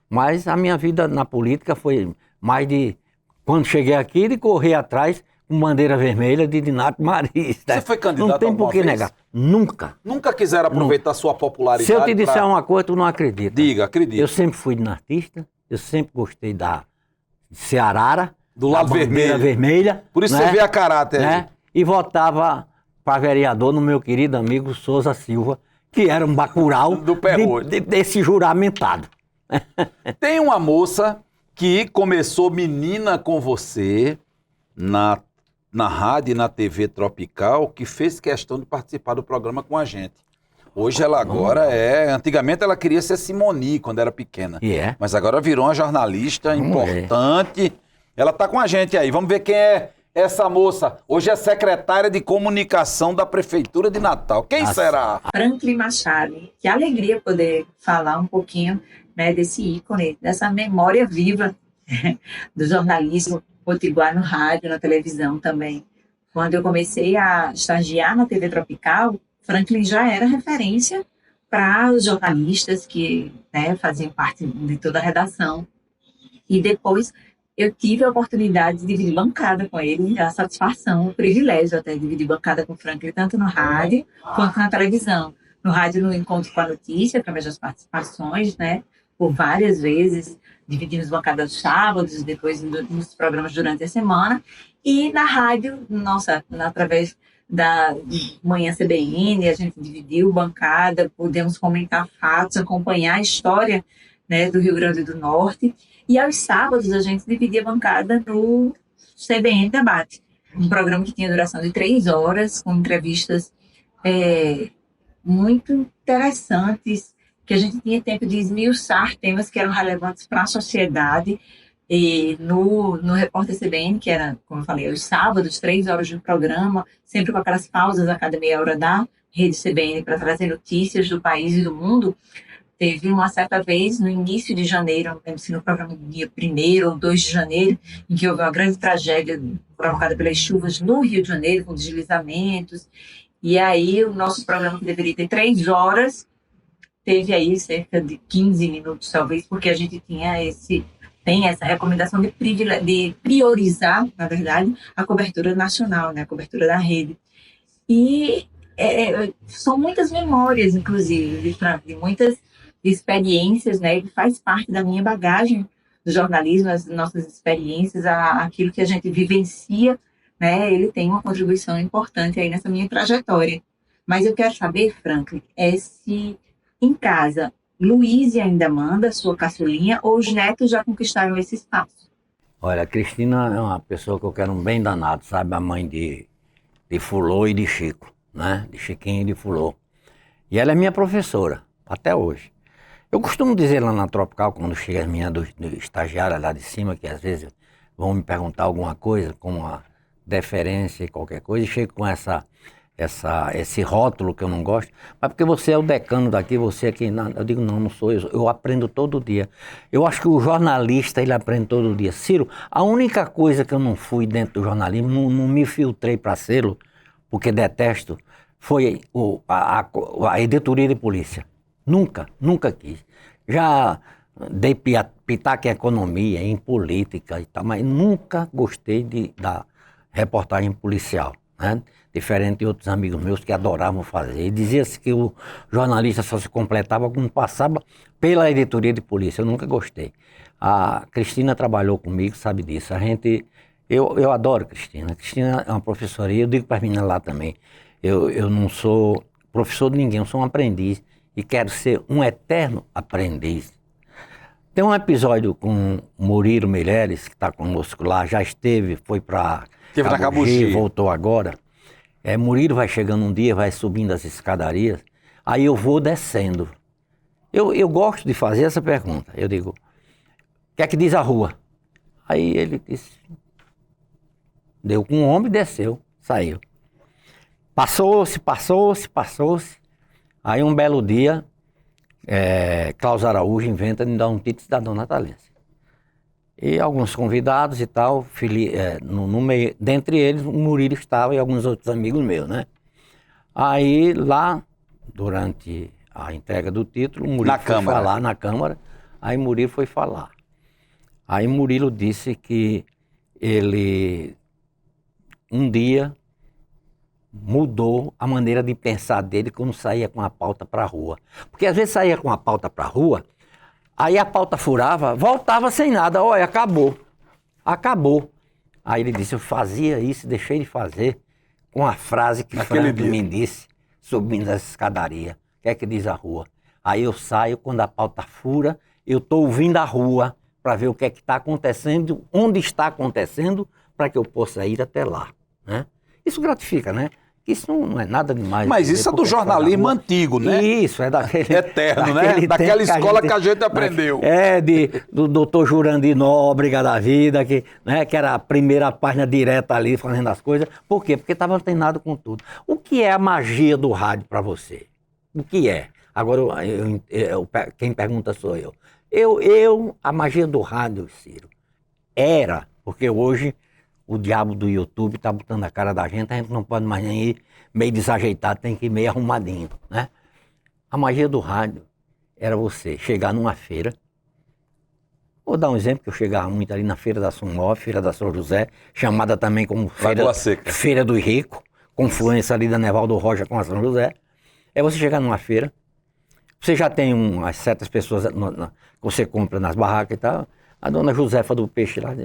Mas a minha vida na política foi mais de, quando cheguei aqui, de correr atrás com bandeira vermelha de Dinato Marista. Você foi candidato Não tem por que negar. Nunca. Nunca quiseram aproveitar sua popularidade? Se eu te disser uma coisa, tu não acredita. Diga, acredito. Eu sempre fui dinatista, eu sempre gostei de ser arara. Do lado vermelha. Por isso, né? Você vê a caráter, né? E votava para vereador no meu querido amigo Souza Silva, que era um bacurau desse juramentado. Tem uma moça que começou menina com você na rádio e na TV Tropical, que fez questão de participar do programa com a gente. Hoje ela agora Antigamente ela queria ser Simoni quando era pequena. Mas agora virou uma jornalista importante. Ela tá com a gente aí. Vamos ver quem é essa moça. Hoje é secretária de comunicação da Prefeitura de Natal. Quem será? Franklin Machado. Que alegria poder falar um pouquinho, né, desse ícone, dessa memória viva do jornalismo potiguar no rádio, na televisão também. Quando eu comecei a estagiar na TV Tropical, Franklin já era referência para os jornalistas que, né, faziam parte de toda a redação. E depois eu tive a oportunidade de dividir bancada com ele, a satisfação, o privilégio até de dividir bancada com o Franklin, tanto no rádio quanto na televisão. No rádio, no Encontro com a Notícia, através das participações, né, por várias vezes, dividimos bancada aos sábados, depois nos programas durante a semana, e na rádio, nossa, através da Manhã CBN, a gente dividiu bancada, pudemos comentar fatos, acompanhar a história, né, do Rio Grande do Norte, e aos sábados a gente dividia a bancada no CBN Debate, um programa que tinha duração de 3 horas, com entrevistas muito interessantes, que a gente tinha tempo de esmiuçar temas que eram relevantes para a sociedade. E no Repórter CBN, que era, como eu falei, aos sábados, 3 horas de programa, sempre com aquelas pausas a cada meia hora da Rede CBN para trazer notícias do país e do mundo. Teve uma certa vez, no início de janeiro, não lembro se no programa do dia 1º ou 2 de janeiro, em que houve uma grande tragédia provocada pelas chuvas no Rio de Janeiro, com deslizamentos. E aí o nosso programa, que deveria ter 3 horas, teve aí cerca de 15 minutos, talvez, porque a gente tem essa recomendação de priorizar, na verdade, a cobertura nacional, né, a cobertura da rede. E são muitas memórias, inclusive, de muitas experiências, né, que faz parte da minha bagagem do jornalismo, as nossas experiências, aquilo que a gente vivencia, né, ele tem uma contribuição importante aí nessa minha trajetória. Mas eu quero saber, Franklin, se em casa Luiz ainda manda, sua caçulinha, ou os netos já conquistaram esse espaço? Olha, a Cristina é uma pessoa que eu quero um bem danado, sabe? A mãe de Fulô e de Chico, né? De Chiquinho e de Fulô. E ela é minha professora, até hoje. Eu costumo dizer lá na Tropical, quando chega as minhas do estagiária lá de cima, que às vezes vão me perguntar alguma coisa, como uma deferência e qualquer coisa, e chego com esse rótulo que eu não gosto, mas porque você é o decano daqui, você aqui, eu digo, não sou eu aprendo todo dia. Eu acho que o jornalista, ele aprende todo dia. Ciro, a única coisa que eu não fui dentro do jornalismo, não me filtrei para sê-lo, porque detesto, foi a editoria de polícia. Nunca quis. Já dei pitaco em economia, em política e tal, mas nunca gostei da reportagem policial, né? Diferente de outros amigos meus que adoravam fazer. E dizia-se que o jornalista só se completava quando passava pela editoria de polícia. Eu nunca gostei. A Cristina trabalhou comigo, sabe disso. Eu adoro Cristina. A Cristina é uma professora, e eu digo para as meninas lá também, eu não sou professor de ninguém, eu sou um aprendiz e quero ser um eterno aprendiz. Tem um episódio com Murilo Meireles, que está conosco lá, já esteve, foi para Cabugi, voltou agora. Murilo vai chegando um dia, vai subindo as escadarias, aí eu vou descendo. Eu gosto de fazer essa pergunta. Eu digo, o que é que diz a rua? Aí ele disse, deu com um homem, desceu, saiu. Passou-se. Aí um belo dia, Cláudio Araújo inventa de dar um título de cidadão natalense. E alguns convidados e tal, no meio, dentre eles o Murilo estava e alguns outros amigos meus, né? Aí lá, durante a entrega do título, o Murilo foi falar na Câmara, aí Murilo foi falar. Aí Murilo disse que ele um dia mudou a maneira de pensar dele quando saía com a pauta para a rua. Porque às vezes saía com a pauta para a rua, aí a pauta furava, voltava sem nada, olha, acabou. Aí ele disse, eu fazia isso, deixei de fazer, com a frase que Franklin me disse, subindo as escadarias, o que é que diz a rua? Aí eu saio, quando a pauta fura, eu estou ouvindo a rua para ver o que é que está acontecendo, onde está acontecendo, para que eu possa ir até lá, né? Isso gratifica, né? Isso não é nada demais. Mas isso é do jornalismo antigo, né? Isso, é daquele... Eterno, né? Daquela escola que a gente aprendeu. Do doutor Jurandir Nóbrega da vida, que era a primeira página direta ali, fazendo as coisas. Por quê? Porque estava antenado com tudo. O que é a magia do rádio para você? O que é? Agora, quem pergunta sou eu. A magia do rádio, Ciro, era, porque hoje o diabo do YouTube está botando a cara da gente, a gente não pode mais nem ir meio desajeitado, tem que ir meio arrumadinho, né? A magia do rádio era você chegar numa feira. Vou dar um exemplo que eu chegava muito ali na Feira da Sumó, Feira da São José, chamada também como Feira do Rico, confluência ali da Nevaldo Rocha com a São José. É você chegar numa feira, você já tem umas certas pessoas que você compra nas barracas e tal. A dona Josefa do Peixe lá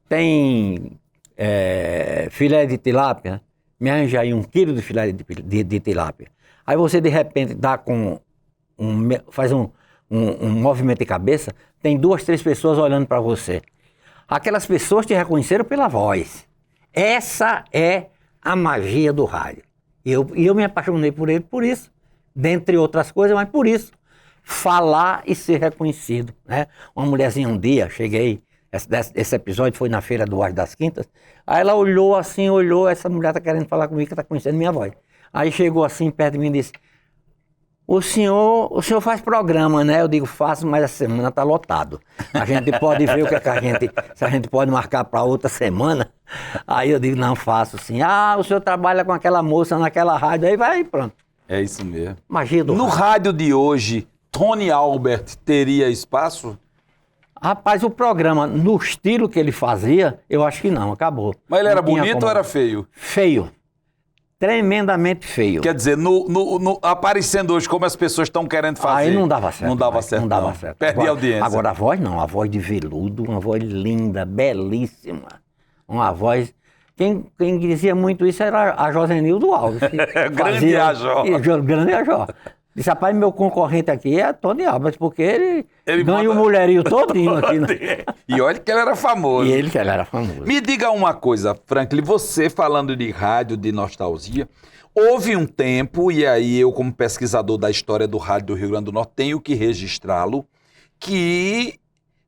tem filé de tilápia, me arranja aí 1 quilo de filé de tilápia. Aí você de repente dá faz um movimento de cabeça, tem 2, 3 pessoas olhando para você. Aquelas pessoas te reconheceram pela voz. Essa é a magia do rádio. E eu me apaixonei por ele por isso, dentre outras coisas, mas por isso. Falar e ser reconhecido, né? Uma mulherzinha um dia, cheguei, esse episódio foi na Feira do Ar das Quintas, aí ela olhou assim, essa mulher tá querendo falar comigo, que tá conhecendo minha voz. Aí chegou assim perto de mim e disse, o senhor faz programa, né? Eu digo, faço, mas a semana tá lotado. A gente pode ver o que se a gente pode marcar para outra semana. Aí eu digo, não, faço sim. O senhor trabalha com aquela moça naquela rádio, aí vai, pronto. É isso mesmo. Magia do rádio. No rádio de hoje, Tony Albert teria espaço? Rapaz, o programa, no estilo que ele fazia, eu acho que não, acabou. Mas ele era bonito ou era feio? Feio. Tremendamente feio. Quer dizer, aparecendo hoje como as pessoas estão querendo fazer. Aí não dava certo. Não dava certo. Não dava certo. Perdia a audiência. Agora a voz não, a voz de veludo, uma voz linda, belíssima. Uma voz... Quem dizia muito isso era a Josenildo Alves. Grande Ajó. Grande Ajó. Disse, rapaz, meu concorrente aqui é Tony Albert, porque ele ganha o mulherio todinho aqui. Né? E olha que ele era famoso. Me diga uma coisa, Franklin, você falando de rádio, de nostalgia, houve um tempo, e aí eu como pesquisador da história do rádio do Rio Grande do Norte tenho que registrá-lo, que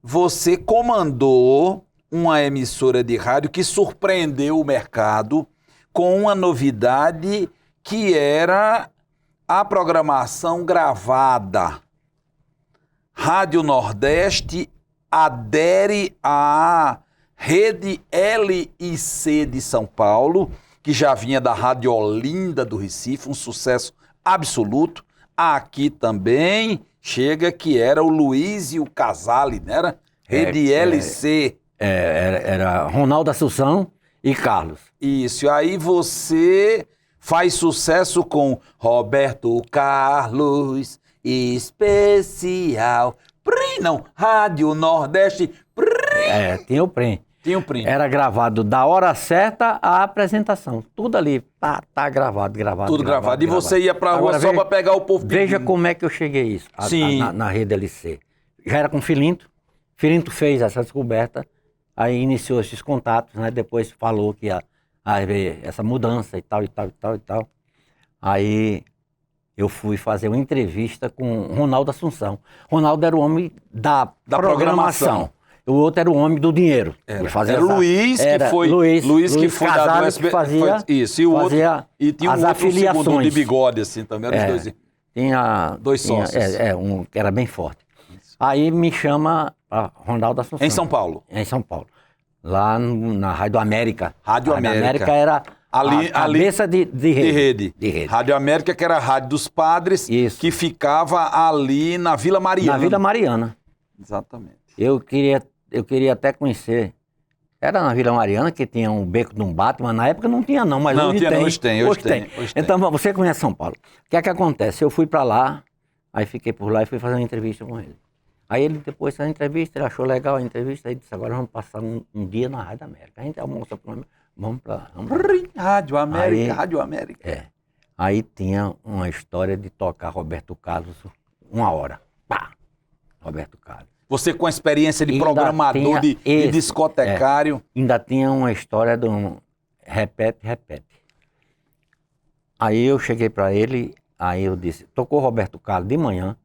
você comandou uma emissora de rádio que surpreendeu o mercado com uma novidade que era a programação gravada. Rádio Nordeste adere à rede LIC de São Paulo, que já vinha da Rádio Olinda do Recife, um sucesso absoluto. Aqui também chega que era o Luiz e o Casale, não era? Rede LC. Era Ronaldo Assunção e Carlos. Isso, e aí você faz sucesso com Roberto Carlos, especial. Não, Rádio Nordeste. Tinha o PREM. Era gravado da hora certa à apresentação. Tudo ali, tá gravado. Tudo gravado. E você ia pra rua só pra pegar o povo pedindo. Veja como é que eu cheguei a isso, na rede LC. Já era com Filinto. Filinto fez essa descoberta. Aí iniciou esses contatos, né? Depois falou que ia haver essa mudança e tal. Aí eu fui fazer uma entrevista com Ronaldo Assunção. Ronaldo era o homem da programação. O outro era o homem do dinheiro. Era o Luiz, Luiz que foi da USB. Isso, e o outro. E tinha um outro segundo de bigode, assim, também. Eram os dois. Tinha dois sócios. Um que era bem forte. Aí me chama a Ronaldo Assunção. Em São Paulo? Em São Paulo. Lá na Rádio América. Rádio América era a cabeça de rede. Rádio América, que era a Rádio dos Padres, que ficava ali na Vila Mariana. Na Vila Mariana. Exatamente. Eu queria até conhecer. Era na Vila Mariana, que tinha um beco de um Batman. Na época não tinha não, mas hoje tem. Hoje tem. Então, você conhece São Paulo. O que é que acontece? Eu fui para lá, aí fiquei por lá e fui fazer uma entrevista com ele. Aí ele, depois da entrevista, ele achou legal a entrevista, aí disse, agora vamos passar um dia na Rádio América. A gente almoça por lá, vamos para Rádio América. Aí tinha uma história de tocar Roberto Carlos 1 hora. Pá! Roberto Carlos. Você com a experiência de programador, de discotecário. Ainda tinha uma história de um repete. Aí eu cheguei para ele, aí eu disse, tocou Roberto Carlos de manhã,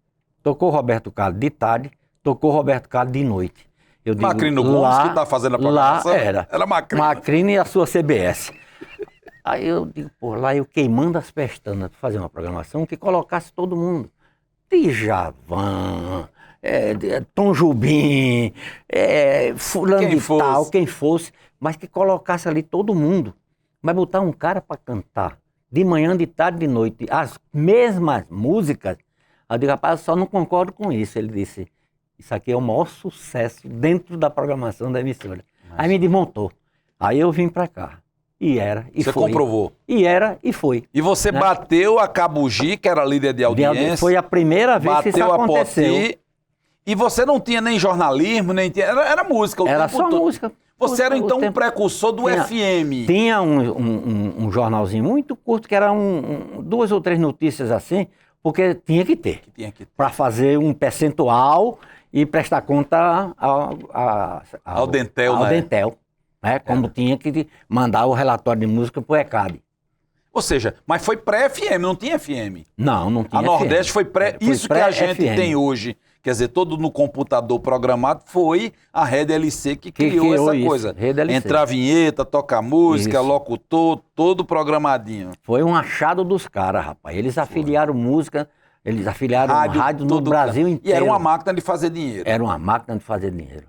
tocou Roberto Carlos de tarde, tocou Roberto Carlos de noite. Eu digo, Macrino Gomes que está fazendo a programação? Lá era Macrino. Macrino e a sua CBS. Aí eu digo, lá eu queimando as pestanas para fazer uma programação que colocasse todo mundo. Djavan, Tom Jobim, fulano de tal, quem fosse, mas que colocasse ali todo mundo. Mas botar um cara para cantar de manhã, de tarde, de noite, as mesmas músicas. Eu digo, rapaz, eu só não concordo com isso. Ele disse, isso aqui é o maior sucesso dentro da programação da emissora. Aí me desmontou. Aí eu vim pra cá. E era, e Você foi. comprovou. E era, e foi. E você né? bateu a Cabugi, que era líder de audiência. Foi a primeira vez que isso bateu a aconteceu. Poti. E você não tinha nem jornalismo, nem tinha... Era música o Era tempo só todo. música. Você era então um tempo. precursor do Tinha- FM. Tinha um jornalzinho muito curto, que era 2 ou 3 notícias assim, porque tinha que ter. Que tinha que... Para fazer um percentual e prestar conta Ao Dentel, ao né? Dentel, né? Como tinha que mandar o relatório de música para o ECAD. Ou seja, mas foi pré-FM, não tinha FM. Não tinha A Nordeste FM. foi pré... Foi Isso que a gente pré-FM. tem hoje, quer dizer, todo no computador programado, foi a Rede LC que criou criou essa isso, coisa. Rede LC. Entrar vinheta, tocar música, Isso. locutor, todo programadinho. Foi um achado dos caras, rapaz. Eles afiliaram música, eles afiliaram rádio no todo Brasil canto. inteiro. E era uma máquina de fazer dinheiro. Era uma máquina de fazer dinheiro.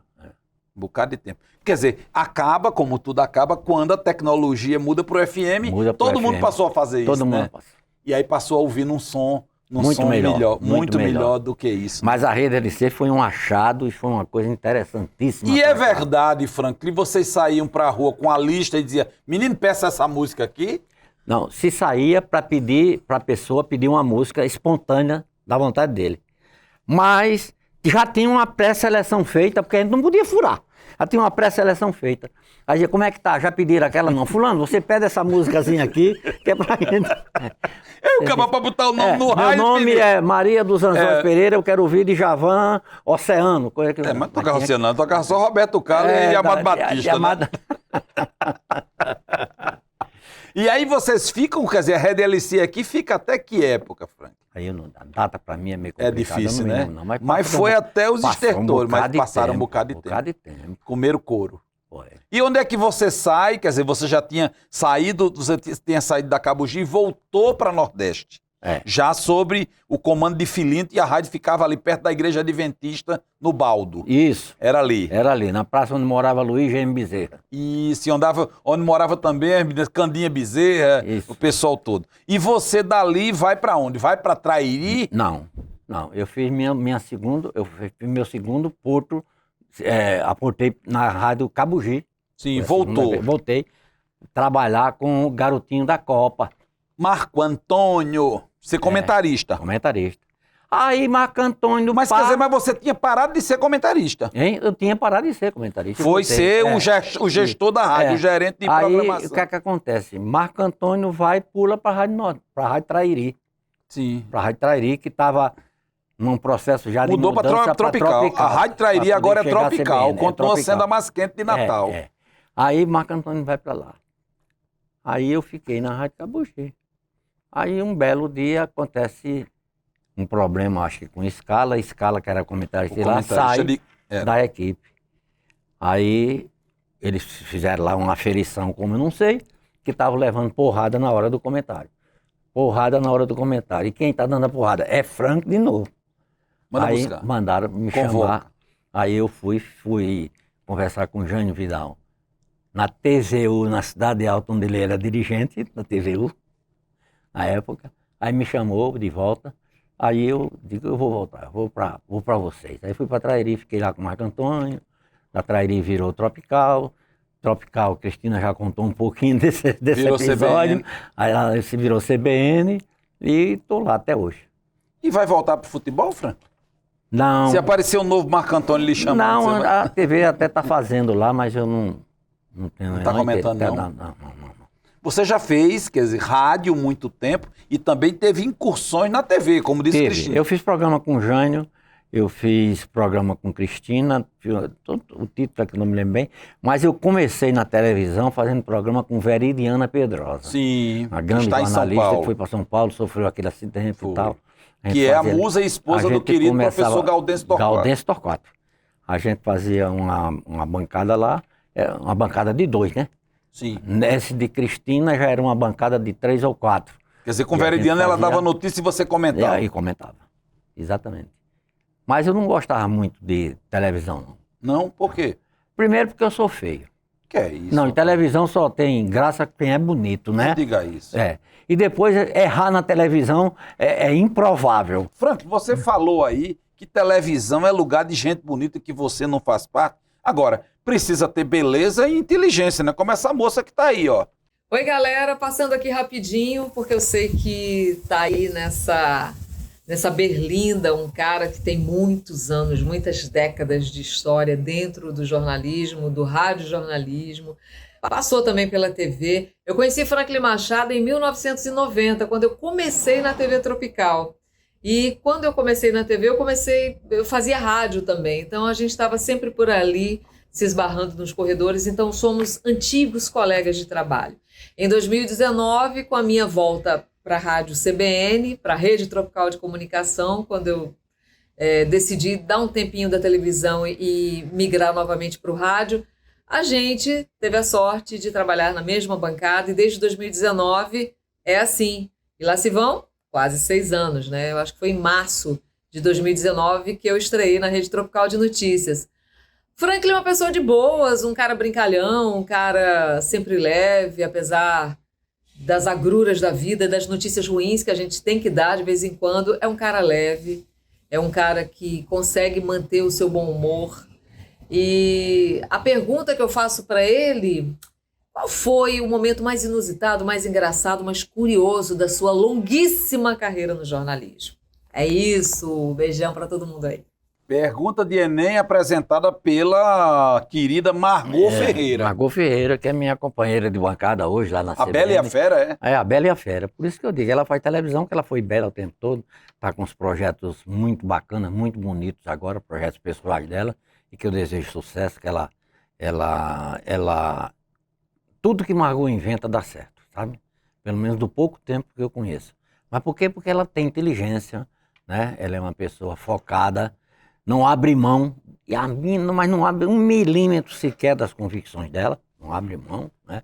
Um bocado de tempo. Quer dizer, acaba, como tudo acaba, quando a tecnologia muda pro FM, Muda pro todo mundo FM. passou a fazer isso, Todo né? mundo passa. E aí passou a ouvir num som Muito melhor, muito muito melhor melhor do que isso. Mas a Rede LC foi um achado e foi uma coisa interessantíssima. E é pra cá. verdade, Franklin, vocês saíam pra rua com a lista e diziam, menino, peça essa música aqui? Não, se saía para pedir, para a pessoa pedir uma música espontânea da vontade dele. Mas já tinha uma pré-seleção feita, porque a gente não podia furar. Já tinha uma pré-seleção feita. Aí dizia, como é que tá? Já pediram aquela? Não, fulano, você pede essa músicazinha aqui, que é pra gente... Eu acaba pra botar o nome no meu raio. nome filho. é Maria dos Anjos Pereira, eu quero ouvir de Javan, Oceano. Coisa que... Mas tocava você não, tocava só Roberto Carlos e Amado Batista, né? E aí vocês ficam, quer dizer, a Rede LC aqui fica até que época, Frank? Aí eu não, a data pra mim é meio É complicada. difícil, eu não me né? lembro, não, Mas passou foi até os passou estertores, mas bocado de passaram um tempo, bocado de bocado de tempo. Comeram couro. Foi. E onde é que você sai? Quer dizer, você já tinha saído, da Cabugi e voltou para Nordeste. É. Já sobre o comando de Filinto, e a rádio ficava ali perto da igreja adventista, no Baldo. Isso, Era ali. era ali, na praça onde morava Luiz G.M. Bezerra. E se andava, onde morava também as meninas Candinha Bezerra, Isso. o pessoal todo. E você dali vai para onde? Vai para Trairi? Não, eu fiz meu segundo porto, aportei na rádio Cabugi. Sim, Foi a segunda voltou. vez. Voltei trabalhar com o garotinho da Copa, Marco Antônio, ser comentarista. comentarista. Aí Marco Antônio... Mas quer dizer, mas você tinha parado de ser comentarista. Hein? Eu tinha parado de ser comentarista. Foi voltei. ser o gestor da rádio, o gerente de Aí, programação. o que é que acontece? Marco Antônio vai e pula para a Rádio Norte, para a Rádio Trairi. Sim. Para a Rádio Trairi, que estava num processo já de Mudou para mudança tropical. A Rádio Trairi pra agora é poder chegar a tropical. CBN, Continua tropical. sendo a mais quente de Natal. É. Aí Marco Antônio vai para lá. Aí eu fiquei na Rádio Cabugi. Aí um belo dia acontece um problema, acho que com Scala que era comentarista, O lá comentarista sai de- era. da equipe. Aí eles fizeram lá uma aferição, como eu não sei, que estavam levando porrada na hora do comentário. Porrada na hora do comentário. E quem está dando a porrada? É Frank de novo. Manda Aí buscar. mandaram me Convoca. chamar. Aí eu fui conversar com o Jânio Vidal na TVU, na Cidade Alta, onde ele era dirigente da TVU, na época. Aí me chamou de volta. Aí eu digo, eu vou voltar, vou para vocês. Aí fui para Trairi, fiquei lá com o Marco Antônio. Da Trairi virou Tropical. Tropical, Cristina já contou um pouquinho desse Virou episódio. CBN. Aí ela se virou CBN e estou lá até hoje. E vai voltar pro futebol, Fran? Não, Se aparecer um novo Marco Antônio lhe chamando, não, você vai... a TV até está fazendo lá, mas eu não tenho... Não tá comentando, não? Não. Você já fez, quer dizer, rádio muito tempo e também teve incursões na TV, como disse Teve. Cristina. Eu fiz programa com o Jânio, eu fiz programa com Cristina, o título é que eu não me lembro bem, mas eu comecei na televisão fazendo programa com Veridiana Pedrosa. Sim, A grande está em São jornalista que Paulo. foi para São Paulo, sofreu aquele acidente Foi. e tal. gente Que é a fazia- musa e esposa a do gente querido começava- professor Gaudêncio Torquato. Gaudêncio Torquato. A gente fazia uma bancada lá, uma bancada de 2, né? Sim. Nesse de Cristina já era uma bancada de 3 ou 4. Quer dizer, com E a gente Veridiana ela fazia- dava notícia e você E comentava. aí comentava. Exatamente. Mas eu não gostava muito de televisão, não. Não, por quê? Primeiro porque eu sou feio. Que é isso? Não, em televisão só tem graça quem é bonito, Não né? diga isso. É. E depois errar na televisão é improvável. Frank, você falou aí que televisão é lugar de gente bonita que você não faz parte. Agora, precisa ter beleza e inteligência, né? Como essa moça que tá aí, ó. Oi, galera, passando aqui rapidinho, porque eu sei que tá aí nessa berlinda um cara que tem muitos anos, muitas décadas de história dentro do jornalismo, do radiojornalismo, passou também pela TV. Eu conheci Franklin Machado em 1990, quando eu comecei na TV Tropical. E quando eu comecei na TV, eu fazia rádio também, então a gente estava sempre por ali, se esbarrando nos corredores, então somos antigos colegas de trabalho. Em 2019, com a minha volta para a Rádio CBN, para a Rede Tropical de Comunicação, quando eu decidi dar um tempinho da televisão e migrar novamente para o rádio, a gente teve a sorte de trabalhar na mesma bancada e desde 2019 é assim. E lá se vão quase 6 anos, né? Eu acho que foi em março de 2019 que eu estreiei na Rede Tropical de Notícias. Franklin é uma pessoa de boas, um cara brincalhão, um cara sempre leve, apesar das agruras da vida, das notícias ruins que a gente tem que dar de vez em quando. É um cara leve, é um cara que consegue manter o seu bom humor. E a pergunta que eu faço para ele, qual foi o momento mais inusitado, mais engraçado, mais curioso da sua longuíssima carreira no jornalismo? É isso, beijão para todo mundo aí. Pergunta de Enem apresentada pela querida Margot Ferreira. Margot Ferreira, que é minha companheira de bancada hoje lá na A CBN. Bela e a Fera, é? É, a Bela e a Fera. Por isso que eu digo, ela faz televisão, que ela foi bela o tempo todo, tá com uns projetos muito bacanas, muito bonitos agora, projetos pessoais dela, e que eu desejo sucesso, que ela tudo que Margot inventa dá certo, sabe? Pelo menos do pouco tempo que eu conheço. Mas por quê? Porque ela tem inteligência, né? Ela é uma pessoa focada, não abre mão, mas não abre 1 milímetro sequer das convicções dela, não abre mão, né?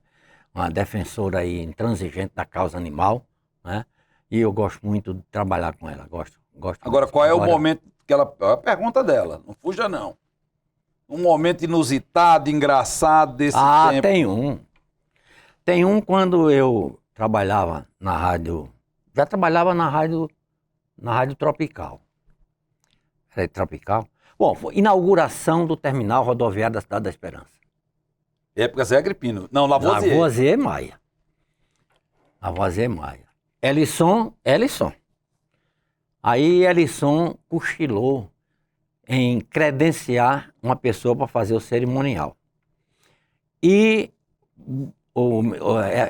Uma defensora aí intransigente da causa animal, né? E eu gosto muito de trabalhar com ela, gosto Agora, muito. qual é o momento que ela... A pergunta dela, não fuja não. Um momento inusitado, engraçado desse tempo. Tem um quando eu trabalhava na rádio, já trabalhava na rádio Tropical. Era Tropical? Bom, foi inauguração do terminal rodoviário da Cidade da Esperança. Época Zé Agripino. Não, Lavoisier. Lavoisier Maia. Elisson. Aí Elisson cochilou em credenciar uma pessoa para fazer o cerimonial. E o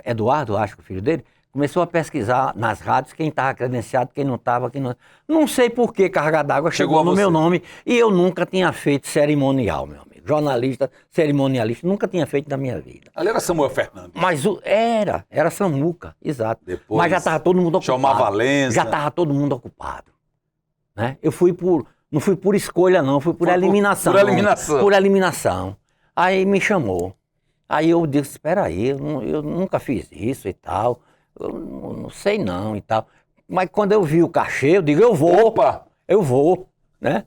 Eduardo, acho que o filho dele, começou a pesquisar nas rádios quem estava credenciado, quem não estava, quem não... Não sei por que carga d'água chegou no meu nome e eu nunca tinha feito cerimonial, meu amigo. Jornalista, cerimonialista, nunca tinha feito na minha vida. Ali era Samuel Fernandes. Mas era Samuca, exato. Depois, mas já estava todo mundo ocupado. Chamar Valença. Já estava todo mundo ocupado. Né? Não fui por escolha não, fui por eliminação. Por eliminação. Aí me chamou. Aí eu disse, espera aí, eu nunca fiz isso e tal. Eu não sei não e tal. Mas quando eu vi o cachê, eu digo, eu vou. Opa! Eu vou, né?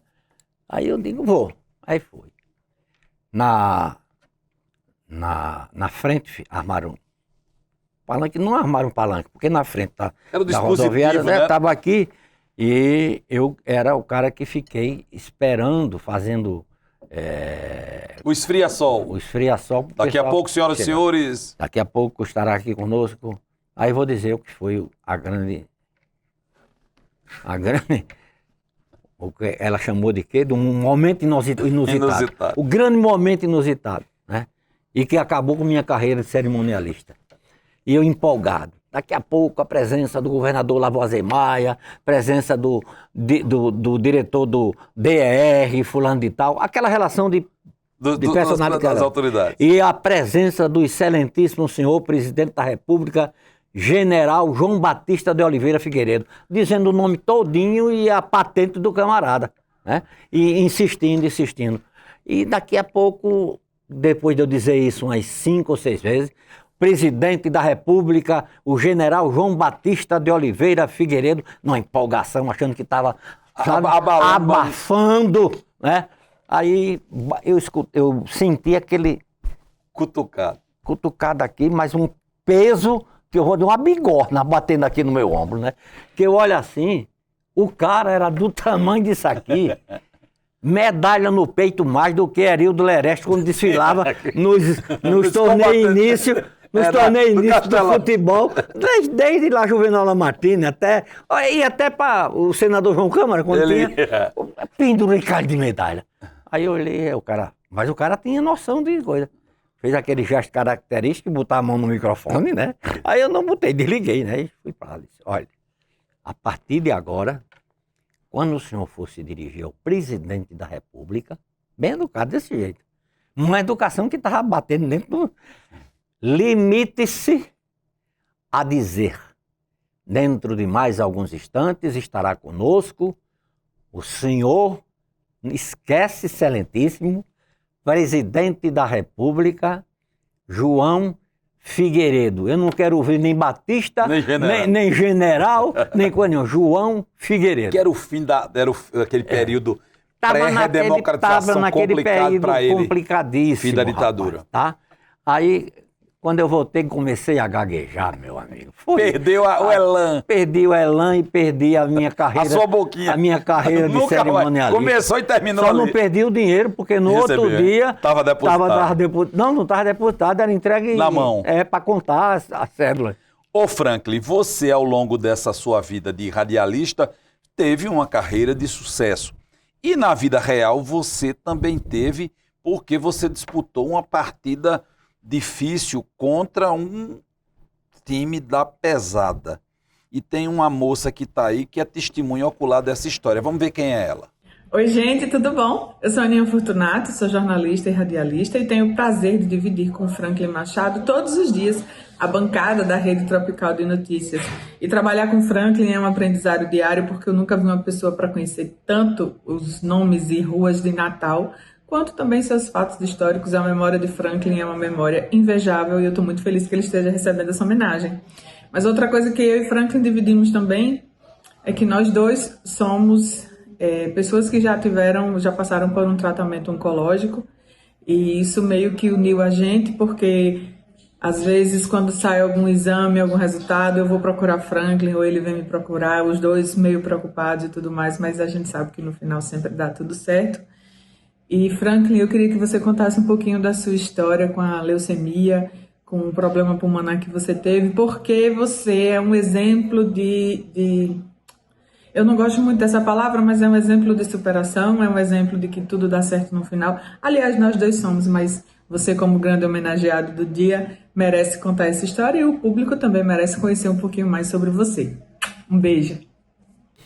Aí eu digo, vou. Aí fui. Na frente armaram um palanque, não armaram um palanque, porque na frente da rodoviária, né? Estava aqui e eu era o cara que fiquei esperando, fazendo... O esfria-sol. O esfria-sol. Daqui a pouco, senhoras e senhores... Daqui a pouco estará aqui conosco. Aí vou dizer o que foi a grande... O que ela chamou de quê? De um momento inusitado. O grande momento inusitado, né? E que acabou com minha carreira de cerimonialista. E eu empolgado. Daqui a pouco a presença do governador Lavoisier Maia, presença do diretor do DER, fulano de tal, aquela relação de personalidade das autoridades. E a presença do excelentíssimo senhor presidente da República, General João Batista de Oliveira Figueiredo, dizendo o nome todinho e a patente do camarada, né? E insistindo. E daqui a pouco, depois de eu dizer isso umas 5 ou 6 vezes, presidente da República, o General João Batista de Oliveira Figueiredo, numa empolgação, achando que estava abafando, né? Aí eu senti aquele cutucado aqui, mas um peso que eu vou dar uma bigorna batendo aqui no meu ombro, né? Que eu olho assim, o cara era do tamanho disso aqui, medalha no peito mais do que Erildo Lereste quando desfilava nos torneios início. Nos torneios início do futebol, desde lá Juvenal Lamartine até para o senador João Câmara, quando tinha penduricado de medalha. Aí eu olhei, mas o cara tinha noção de coisa. Fez aquele gesto característico, botar a mão no microfone, né? Aí eu não botei, desliguei, né? E fui para lá. Disse, olha, a partir de agora, quando o senhor for se dirigir ao presidente da República, bem educado desse jeito, uma educação que estava batendo dentro do... Limite-se a dizer, dentro de mais alguns instantes estará conosco o senhor, esquece, excelentíssimo, presidente da República, João Figueiredo. Eu não quero ouvir nem Batista, nem general, nem coisa nenhuma. João Figueiredo. Que era o fim daquele período pré-redemocratização complicado para ele. Complicadíssimo, fim da ditadura. Rapaz, tá? Aí... Quando eu voltei, comecei a gaguejar, meu amigo. Perdeu o elan. Perdi o elan e perdi a minha carreira. A sua boquinha. A minha carreira de cerimonialista. Começou e terminou Só ali. não perdi o dinheiro, porque no outro dia... Estava depositado. Não estava depositado, era entregue... Na mão. Para contar a cédula. Ô Franklin, você ao longo dessa sua vida de radialista teve uma carreira de sucesso. E na vida real você também teve, porque você disputou uma partida difícil contra um time da pesada. E tem uma moça que está aí que é testemunha ocular dessa história. Vamos ver quem é ela. Oi, gente, tudo bom? Eu sou a Aninha Fortunato, sou jornalista e radialista e tenho o prazer de dividir com o Franklin Machado todos os dias a bancada da Rede Tropical de Notícias. E trabalhar com o Franklin é um aprendizado diário, porque eu nunca vi uma pessoa para conhecer tanto os nomes e ruas de Natal, quanto também seus fatos históricos. A memória de Franklin é uma memória invejável e eu estou muito feliz que ele esteja recebendo essa homenagem. Mas outra coisa que eu e Franklin dividimos também é que nós dois somos pessoas que já passaram por um tratamento oncológico, e isso meio que uniu a gente, porque às vezes quando sai algum exame, algum resultado, eu vou procurar Franklin ou ele vem me procurar, os dois meio preocupados e tudo mais, mas a gente sabe que no final sempre dá tudo certo. E Franklin, eu queria que você contasse um pouquinho da sua história com a leucemia, com o problema pulmonar que você teve, porque você é um exemplo de... Eu não gosto muito dessa palavra, mas é um exemplo de superação, é um exemplo de que tudo dá certo no final. Aliás, nós dois somos, mas você, como grande homenageado do dia, merece contar essa história e o público também merece conhecer um pouquinho mais sobre você. Um beijo.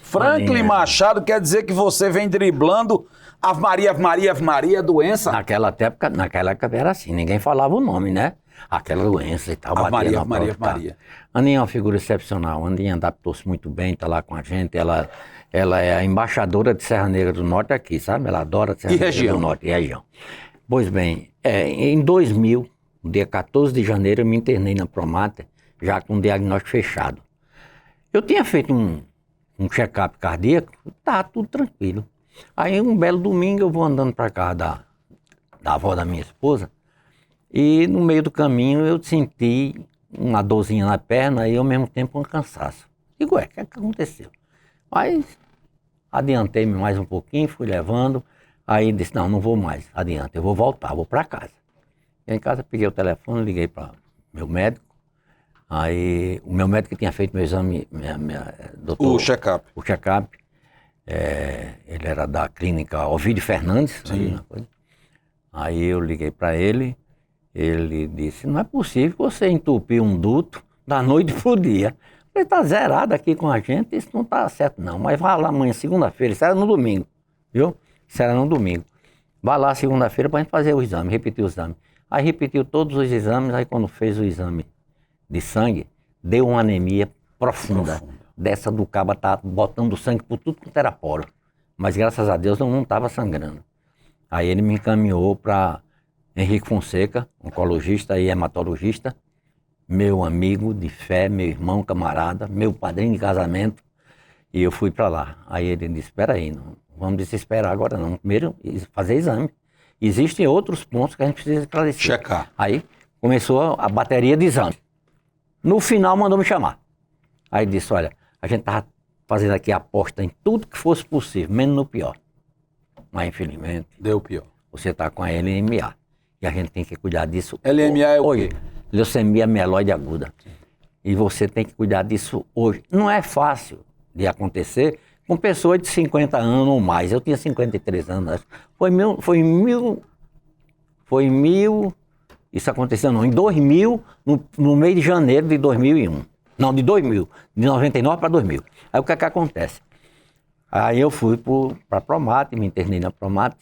Franklin Machado quer dizer que você vem driblando Ave Maria, Ave Maria, Ave Maria, doença? Naquela época era assim, ninguém falava o nome, né? Aquela doença e tal. Ave Maria, Ave Maria, Ave Maria. Aninha é uma figura excepcional, a Aninha adaptou-se muito bem, está lá com a gente, ela é a embaixadora de Serra Negra do Norte aqui, sabe? Ela adora Serra Negra do Norte e região. Pois bem, em 2000, no dia 14 de janeiro, eu me internei na Promater, já com um diagnóstico fechado. Eu tinha feito um check-up cardíaco, tá tudo tranquilo. Aí um belo domingo eu vou andando para casa da avó da minha esposa e no meio do caminho eu senti uma dorzinha na perna e ao mesmo tempo um cansaço. Digo, o que aconteceu? Mas adiantei-me mais um pouquinho, fui levando, aí disse, não vou mais adiante, eu vou voltar, vou para casa. E em casa peguei o telefone, liguei para meu médico, aí o meu médico que tinha feito meu exame, doutor... O check-up. O check-up. Ele era da clínica Ovídio Fernandes. Aí eu liguei para ele, ele disse, não é possível que você entupir um duto da noite pro dia. Ele está zerado aqui com a gente, isso não está certo não, mas vai lá amanhã, segunda-feira, isso era no domingo, viu? Isso era no domingo. Vai lá segunda-feira para a gente fazer o exame, repetir o exame. Aí repetiu todos os exames, aí quando fez o exame de sangue, deu uma anemia profunda. Dessa do cabo tá botando sangue por tudo quanto era poro. Mas graças a Deus eu não estava sangrando. Aí ele me encaminhou para Henrique Fonseca, oncologista e hematologista, meu amigo de fé, meu irmão, camarada, meu padrinho de casamento, e eu fui para lá. Aí ele disse, espera aí, não vamos desesperar agora não, primeiro fazer exame. Existem outros pontos que a gente precisa esclarecer. Checar. Aí começou a bateria de exame. No final mandou me chamar. Aí disse, olha, a gente estava fazendo aqui aposta em tudo que fosse possível, menos no pior. Mas infelizmente, Deu pior. você está com a LMA. E a gente tem que cuidar disso. LMA é o hoje. quê? Leucemia mieloide aguda. E você tem que cuidar disso hoje. Não é fácil de acontecer com pessoas de 50 anos ou mais. Eu tinha 53 anos. Acho. Isso aconteceu não, em 2000, no mês de janeiro de 2001. Não, de 2000, de 99 para 2000. Aí o que é que acontece? Aí eu fui para a Promate, me internei na Promate.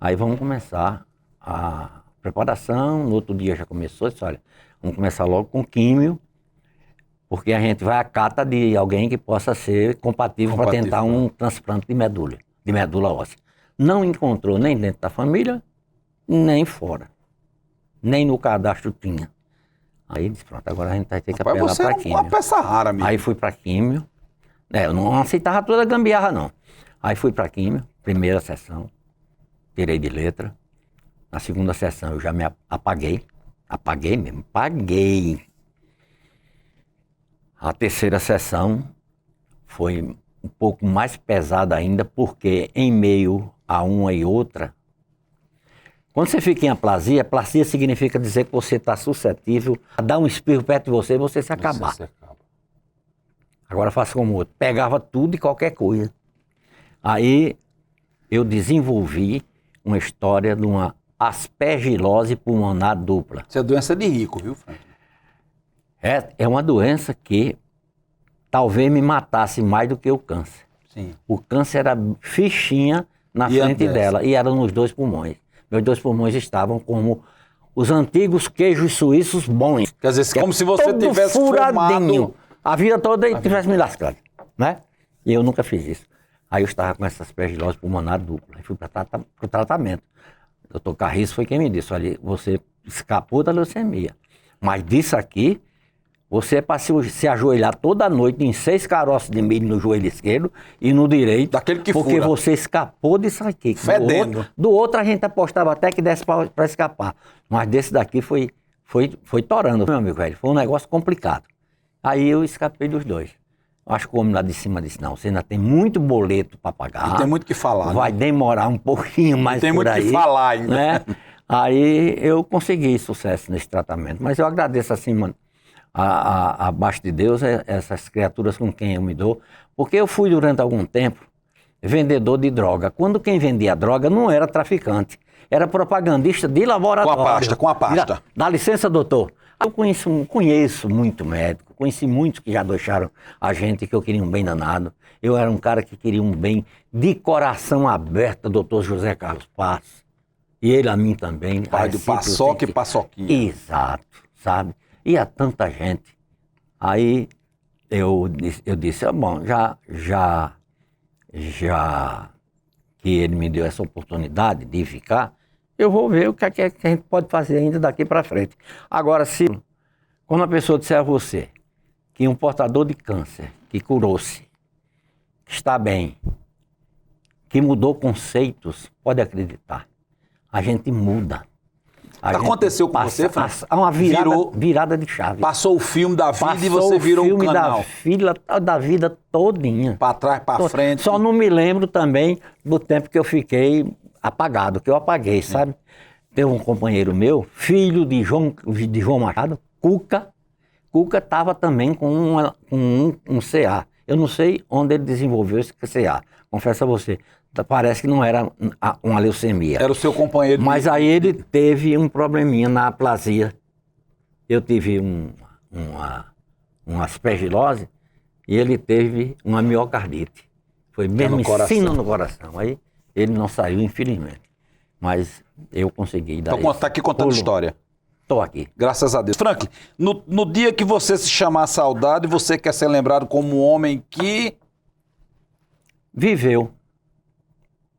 Aí vamos começar a preparação. No outro dia já começou, disse, olha, vamos começar logo com químio, porque a gente vai à cata de alguém que possa ser compatível para tentar um transplante de medula óssea. Não encontrou nem dentro da família, nem fora. Nem no cadastro tinha. Aí disse, pronto, agora a gente vai ter que apelar para químio. Uma peça rara, amigo. Aí fui para químio. Eu não aceitava toda a gambiarra, não. Aí fui para químio, primeira sessão, tirei de letra. Na segunda sessão eu já me apaguei mesmo, paguei. A terceira sessão foi um pouco mais pesada ainda, porque em meio a uma e outra, quando você fica em aplasia significa dizer que você está suscetível a dar um espirro perto de você e você se acabar. Agora faço como o outro, pegava tudo e qualquer coisa. Aí eu desenvolvi uma história de uma aspergilose pulmonar dupla. Isso é doença de rico, viu, Frank? É uma doença que talvez me matasse mais do que o câncer. Sim. O câncer era fichinha na frente dela e era nos 2 pulmões. Meus 2 pulmões estavam como os antigos queijos suíços bons. Quer dizer, como se você tivesse furadinho. A vida toda e tivesse me lascado, né? E eu nunca fiz isso. Aí eu estava com essa aspergilose pulmonar dupla. Aí fui para o tratamento. O doutor Carriço foi quem me disse, olha, você escapou da leucemia. Mas disso aqui, você é para se ajoelhar toda noite em 6 caroços de milho no joelho esquerdo e no direito. Daquele que porque fura. Você escapou disso aqui. Fedendo. Do outro a gente apostava até que desse para escapar. Mas desse daqui foi torando, meu amigo velho. Foi um negócio complicado. Aí eu escapei dos 2. Acho que o homem lá de cima disse, não, você ainda tem muito boleto para pagar. E tem muito o que falar. Vai demorar um pouquinho mais tem por aí. Tem muito o que falar ainda. Né? Aí eu consegui sucesso nesse tratamento. Mas eu agradeço assim, mano, abaixo de Deus, essas criaturas com quem eu me dou. Porque eu fui durante algum tempo vendedor de droga. Quando quem vendia droga não era traficante. Era propagandista de laboratório. Com a pasta. Dá licença, doutor. Eu conheço muito médico, conheci muitos que já deixaram a gente, que eu queria um bem danado. Eu era um cara que queria um bem de coração aberto, doutor José Carlos Passos. E ele a mim também. Pai do Paçoca e Paçoquinha. Exato, sabe? E a tanta gente. Aí eu disse, bom, já que ele me deu essa oportunidade de ficar, eu vou ver o que a gente pode fazer ainda daqui para frente. Agora, quando a pessoa disser a você que um portador de câncer, que curou-se, que está bem, que mudou conceitos, pode acreditar. A gente muda. Aconteceu com você, Frank? Uma virada de chave. Passou o filme da vida e você virou um canal. Da vida todinha. Para trás, para frente. Só não me lembro também do tempo que eu fiquei apagado, que eu apaguei, sabe? Teve um companheiro meu, filho de João Machado, Cuca. Cuca estava também com um CA. Eu não sei onde ele desenvolveu esse CA. Confesso a você. Parece que não era uma leucemia. Era o seu companheiro. Mas aí ele teve um probleminha na aplasia. Eu tive uma aspergilose e ele teve uma miocardite. Foi mesmo ensino no coração. Aí ele não saiu, infelizmente. Mas eu consegui dar. Então está aqui contando história. Estou aqui. Graças a Deus. Frank, no dia que você se chamar saudade, você quer ser lembrado como um homem que viveu.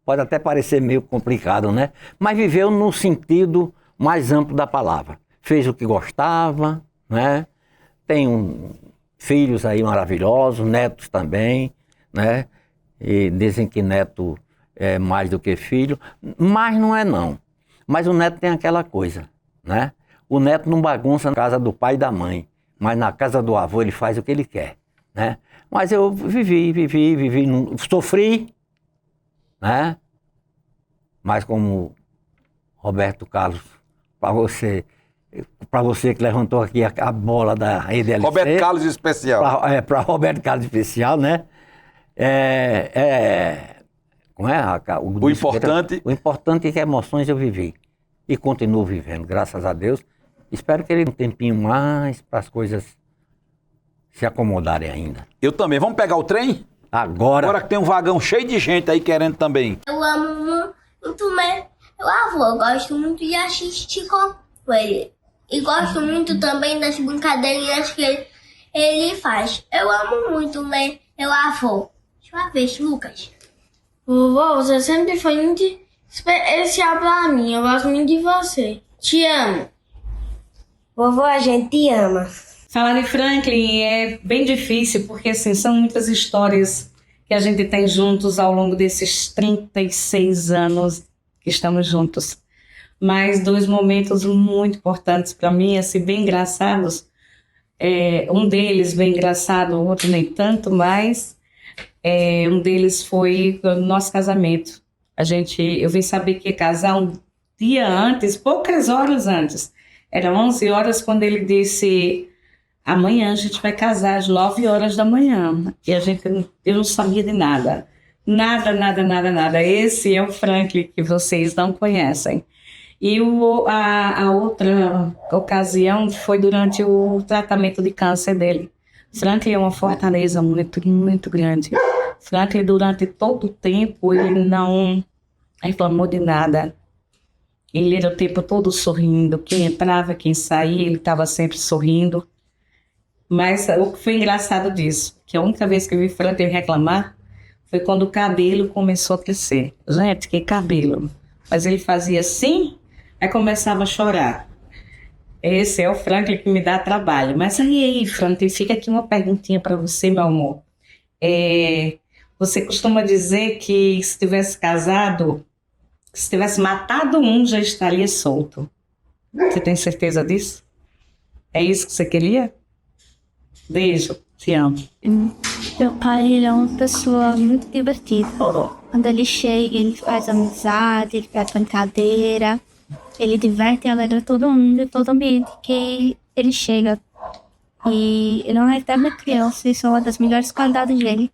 Pode até parecer meio complicado, né? Mas viveu no sentido mais amplo da palavra. Fez o que gostava, né? Tem filhos aí maravilhosos, netos também, né? E dizem que neto é mais do que filho, mas não é não. Mas o neto tem aquela coisa, né? O neto não bagunça na casa do pai e da mãe. mas na casa do avô ele faz o que ele quer, né? Mas eu vivi, sofri, né? Mas como Roberto Carlos, para você que levantou aqui a bola da EDLC... Roberto Carlos especial. Para Roberto Carlos especial, né? Como é? O importante... O importante é que emoções eu vivi. E continuo vivendo, graças a Deus. Espero que ele tenha um tempinho mais para as coisas se acomodarem ainda. Eu também. Vamos pegar o trem? Agora Que tem um vagão cheio de gente aí querendo também. Eu amo muito meu avô. Eu gosto muito de assistir com ele. E gosto muito também das brincadeiras que ele faz. Eu amo muito meu avô. Deixa eu ver, Lucas. Vovô, você sempre foi muito especial pra mim. Eu gosto muito de você. Te amo. Vovô, a gente te ama. Falar de Franklin é bem difícil, porque assim, são muitas histórias que a gente tem juntos ao longo desses 36 anos que estamos juntos. Mas 2 momentos muito importantes para mim, assim, bem engraçados. Um deles bem engraçado, o outro nem tanto, mas um deles foi o nosso casamento. Eu vim saber que ia casar um dia antes, poucas horas antes. Eram 11 horas quando ele disse: amanhã a gente vai casar às 9 horas da manhã. E eu não sabia de nada. Nada. Esse é o Franklin que vocês não conhecem. E a outra ocasião foi durante o tratamento de câncer dele. Franklin é uma fortaleza muito, muito grande. Franklin, durante todo o tempo, ele não reclamou de nada. Ele era o tempo todo sorrindo. Quem entrava, quem saía, ele estava sempre sorrindo. Mas o que foi engraçado disso, que a única vez que eu vi Franklin reclamar foi quando o cabelo começou a crescer. Gente, que cabelo! Mas ele fazia assim, aí começava a chorar. Esse é o Franklin que me dá trabalho. Mas aí, Franklin, fica aqui uma perguntinha para você, meu amor. Você costuma dizer que se tivesse casado, se tivesse matado um, já estaria solto. Você tem certeza disso? É isso que você queria? Beijo, te amo. Meu pai, ele é uma pessoa muito divertida. Quando ele chega, ele faz amizade, ele faz brincadeira, ele diverte e alegra todo mundo, todo ambiente que ele chega. E ele é uma eterna criança, isso é uma das melhores qualidades dele.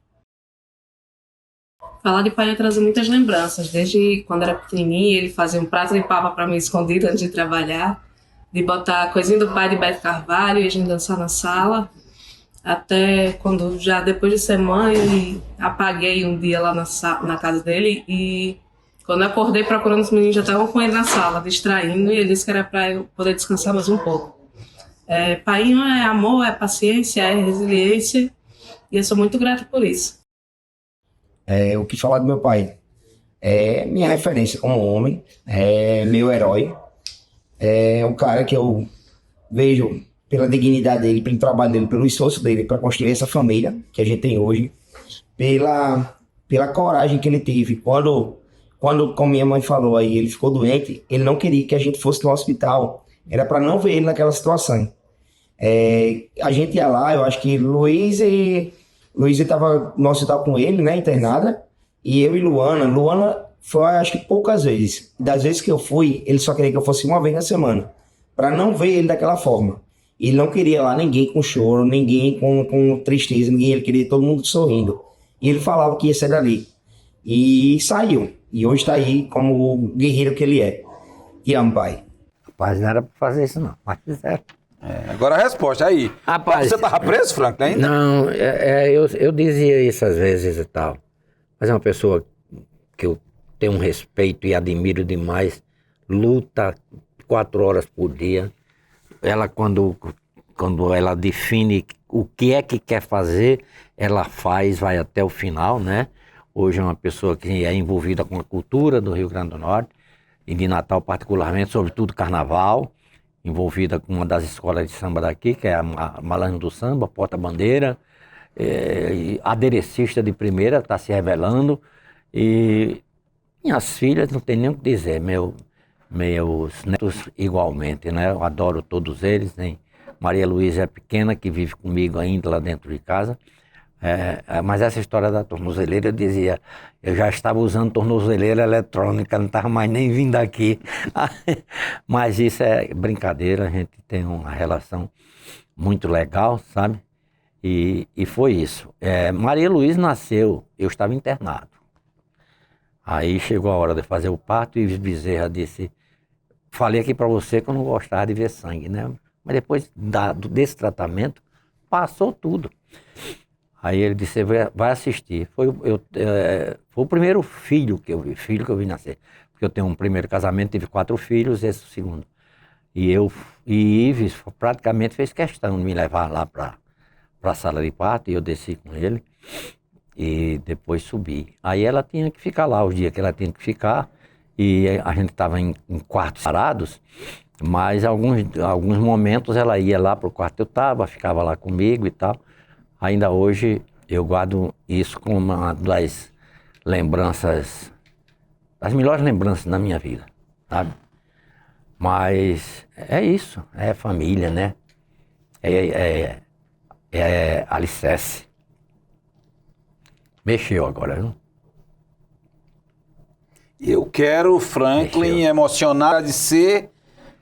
Falar de pai é trazer muitas lembranças. Desde quando era pequenininho, ele fazia um prato de papa para mim escondido antes de trabalhar, de botar a coisinha do pai de Beto Carvalho e a gente dançar na sala. Até quando, já depois de ser mãe, apaguei um dia lá na casa dele e quando eu acordei procurando os meninos já estavam com ele na sala, distraindo, e ele disse que era para eu poder descansar mais um pouco. Painho é amor, é paciência, é resiliência e eu sou muito grata por isso. Eu quis falar do meu pai. É minha referência como homem, é meu herói, é um cara que eu vejo pela dignidade dele, pelo trabalho dele, pelo esforço dele para construir essa família que a gente tem hoje, pela coragem que ele teve. Quando, como minha mãe falou aí, ele ficou doente, ele não queria que a gente fosse no hospital, era para não ver ele naquela situação. A gente ia lá, eu acho que Luiz estava no hospital com ele, né, internada, e eu e Luana foi acho que poucas vezes. Das vezes que eu fui, ele só queria que eu fosse uma vez na semana, para não ver ele daquela forma. Ele não queria lá ninguém com choro, ninguém com tristeza, ele queria todo mundo sorrindo. E ele falava que ia sair dali. E saiu. E hoje está aí como o guerreiro que ele é. Te amo, pai. Rapaz, não era para fazer isso não, mas fizeram. Agora a resposta, aí. Rapaz, você estava preso, Franklin, ainda? Não, eu dizia isso às vezes e tal. Mas é uma pessoa que eu tenho um respeito e admiro demais. Luta 4 horas por dia. Ela, quando ela define o que é que quer fazer, ela faz, vai até o final, né? Hoje é uma pessoa que é envolvida com a cultura do Rio Grande do Norte, e de Natal particularmente, sobretudo carnaval, envolvida com uma das escolas de samba daqui, que é a Malandro do Samba, Porta-Bandeira, aderecista de primeira, está se revelando, e minhas filhas, não tem nem o que dizer, meus netos igualmente, né? Eu adoro todos eles, Maria Luísa é pequena, que vive comigo ainda lá dentro de casa. Mas essa história da tornozeleira, eu dizia, eu já estava usando tornozeleira eletrônica, não estava mais nem vindo aqui. Mas isso é brincadeira, a gente tem uma relação muito legal, sabe? E foi isso. Maria Luísa nasceu, eu estava internado. Aí chegou a hora de fazer o parto e Bezerra disse, falei aqui para você que eu não gostava de ver sangue, né? Mas depois desse tratamento, passou tudo. Aí ele disse, vai assistir. Foi o primeiro filho que eu vi nascer. Porque eu tenho um primeiro casamento, tive 4 filhos, esse é o segundo. E Ives praticamente fez questão de me levar lá para a sala de parto, e eu desci com ele e depois subi. Aí ela tinha que ficar lá os dias que ela tinha que ficar, e a gente estava em quartos separados, mas alguns momentos ela ia lá para o quarto que eu estava, ficava lá comigo e tal. Ainda hoje eu guardo isso como uma das lembranças, das melhores lembranças da minha vida, sabe? Mas é isso, é família, né? É alicerce. Mexeu agora, viu? Eu quero, Franklin, emocionar, agradecer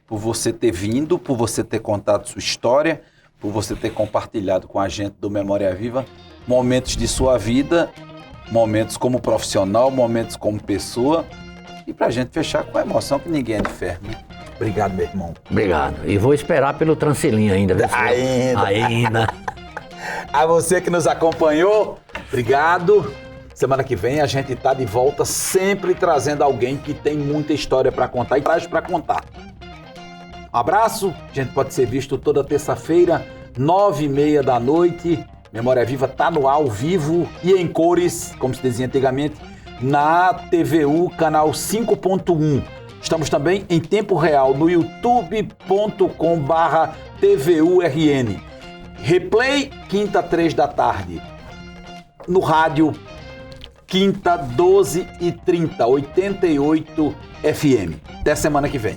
por você ter vindo, por você ter contado sua história, por você ter compartilhado com a gente do Memória Viva momentos de sua vida, momentos como profissional, momentos como pessoa, e pra gente fechar com a emoção que ninguém é de ferro, né? Obrigado, meu irmão. Obrigado. E vou esperar pelo Trancelinho ainda, viu? Ainda. A você que nos acompanhou, obrigado. Semana que vem a gente tá de volta, sempre trazendo alguém que tem muita história para contar e traz para contar. Um abraço, a gente pode ser visto toda terça-feira, 9h30 da noite. Memória Viva tá no ar, ao vivo e em cores, como se dizia antigamente, na TVU, canal 5.1. Estamos também em tempo real no youtube.com/TVURN. Replay, quinta, 3 da tarde. No rádio, quinta, 12h30, 88 FM. Até semana que vem.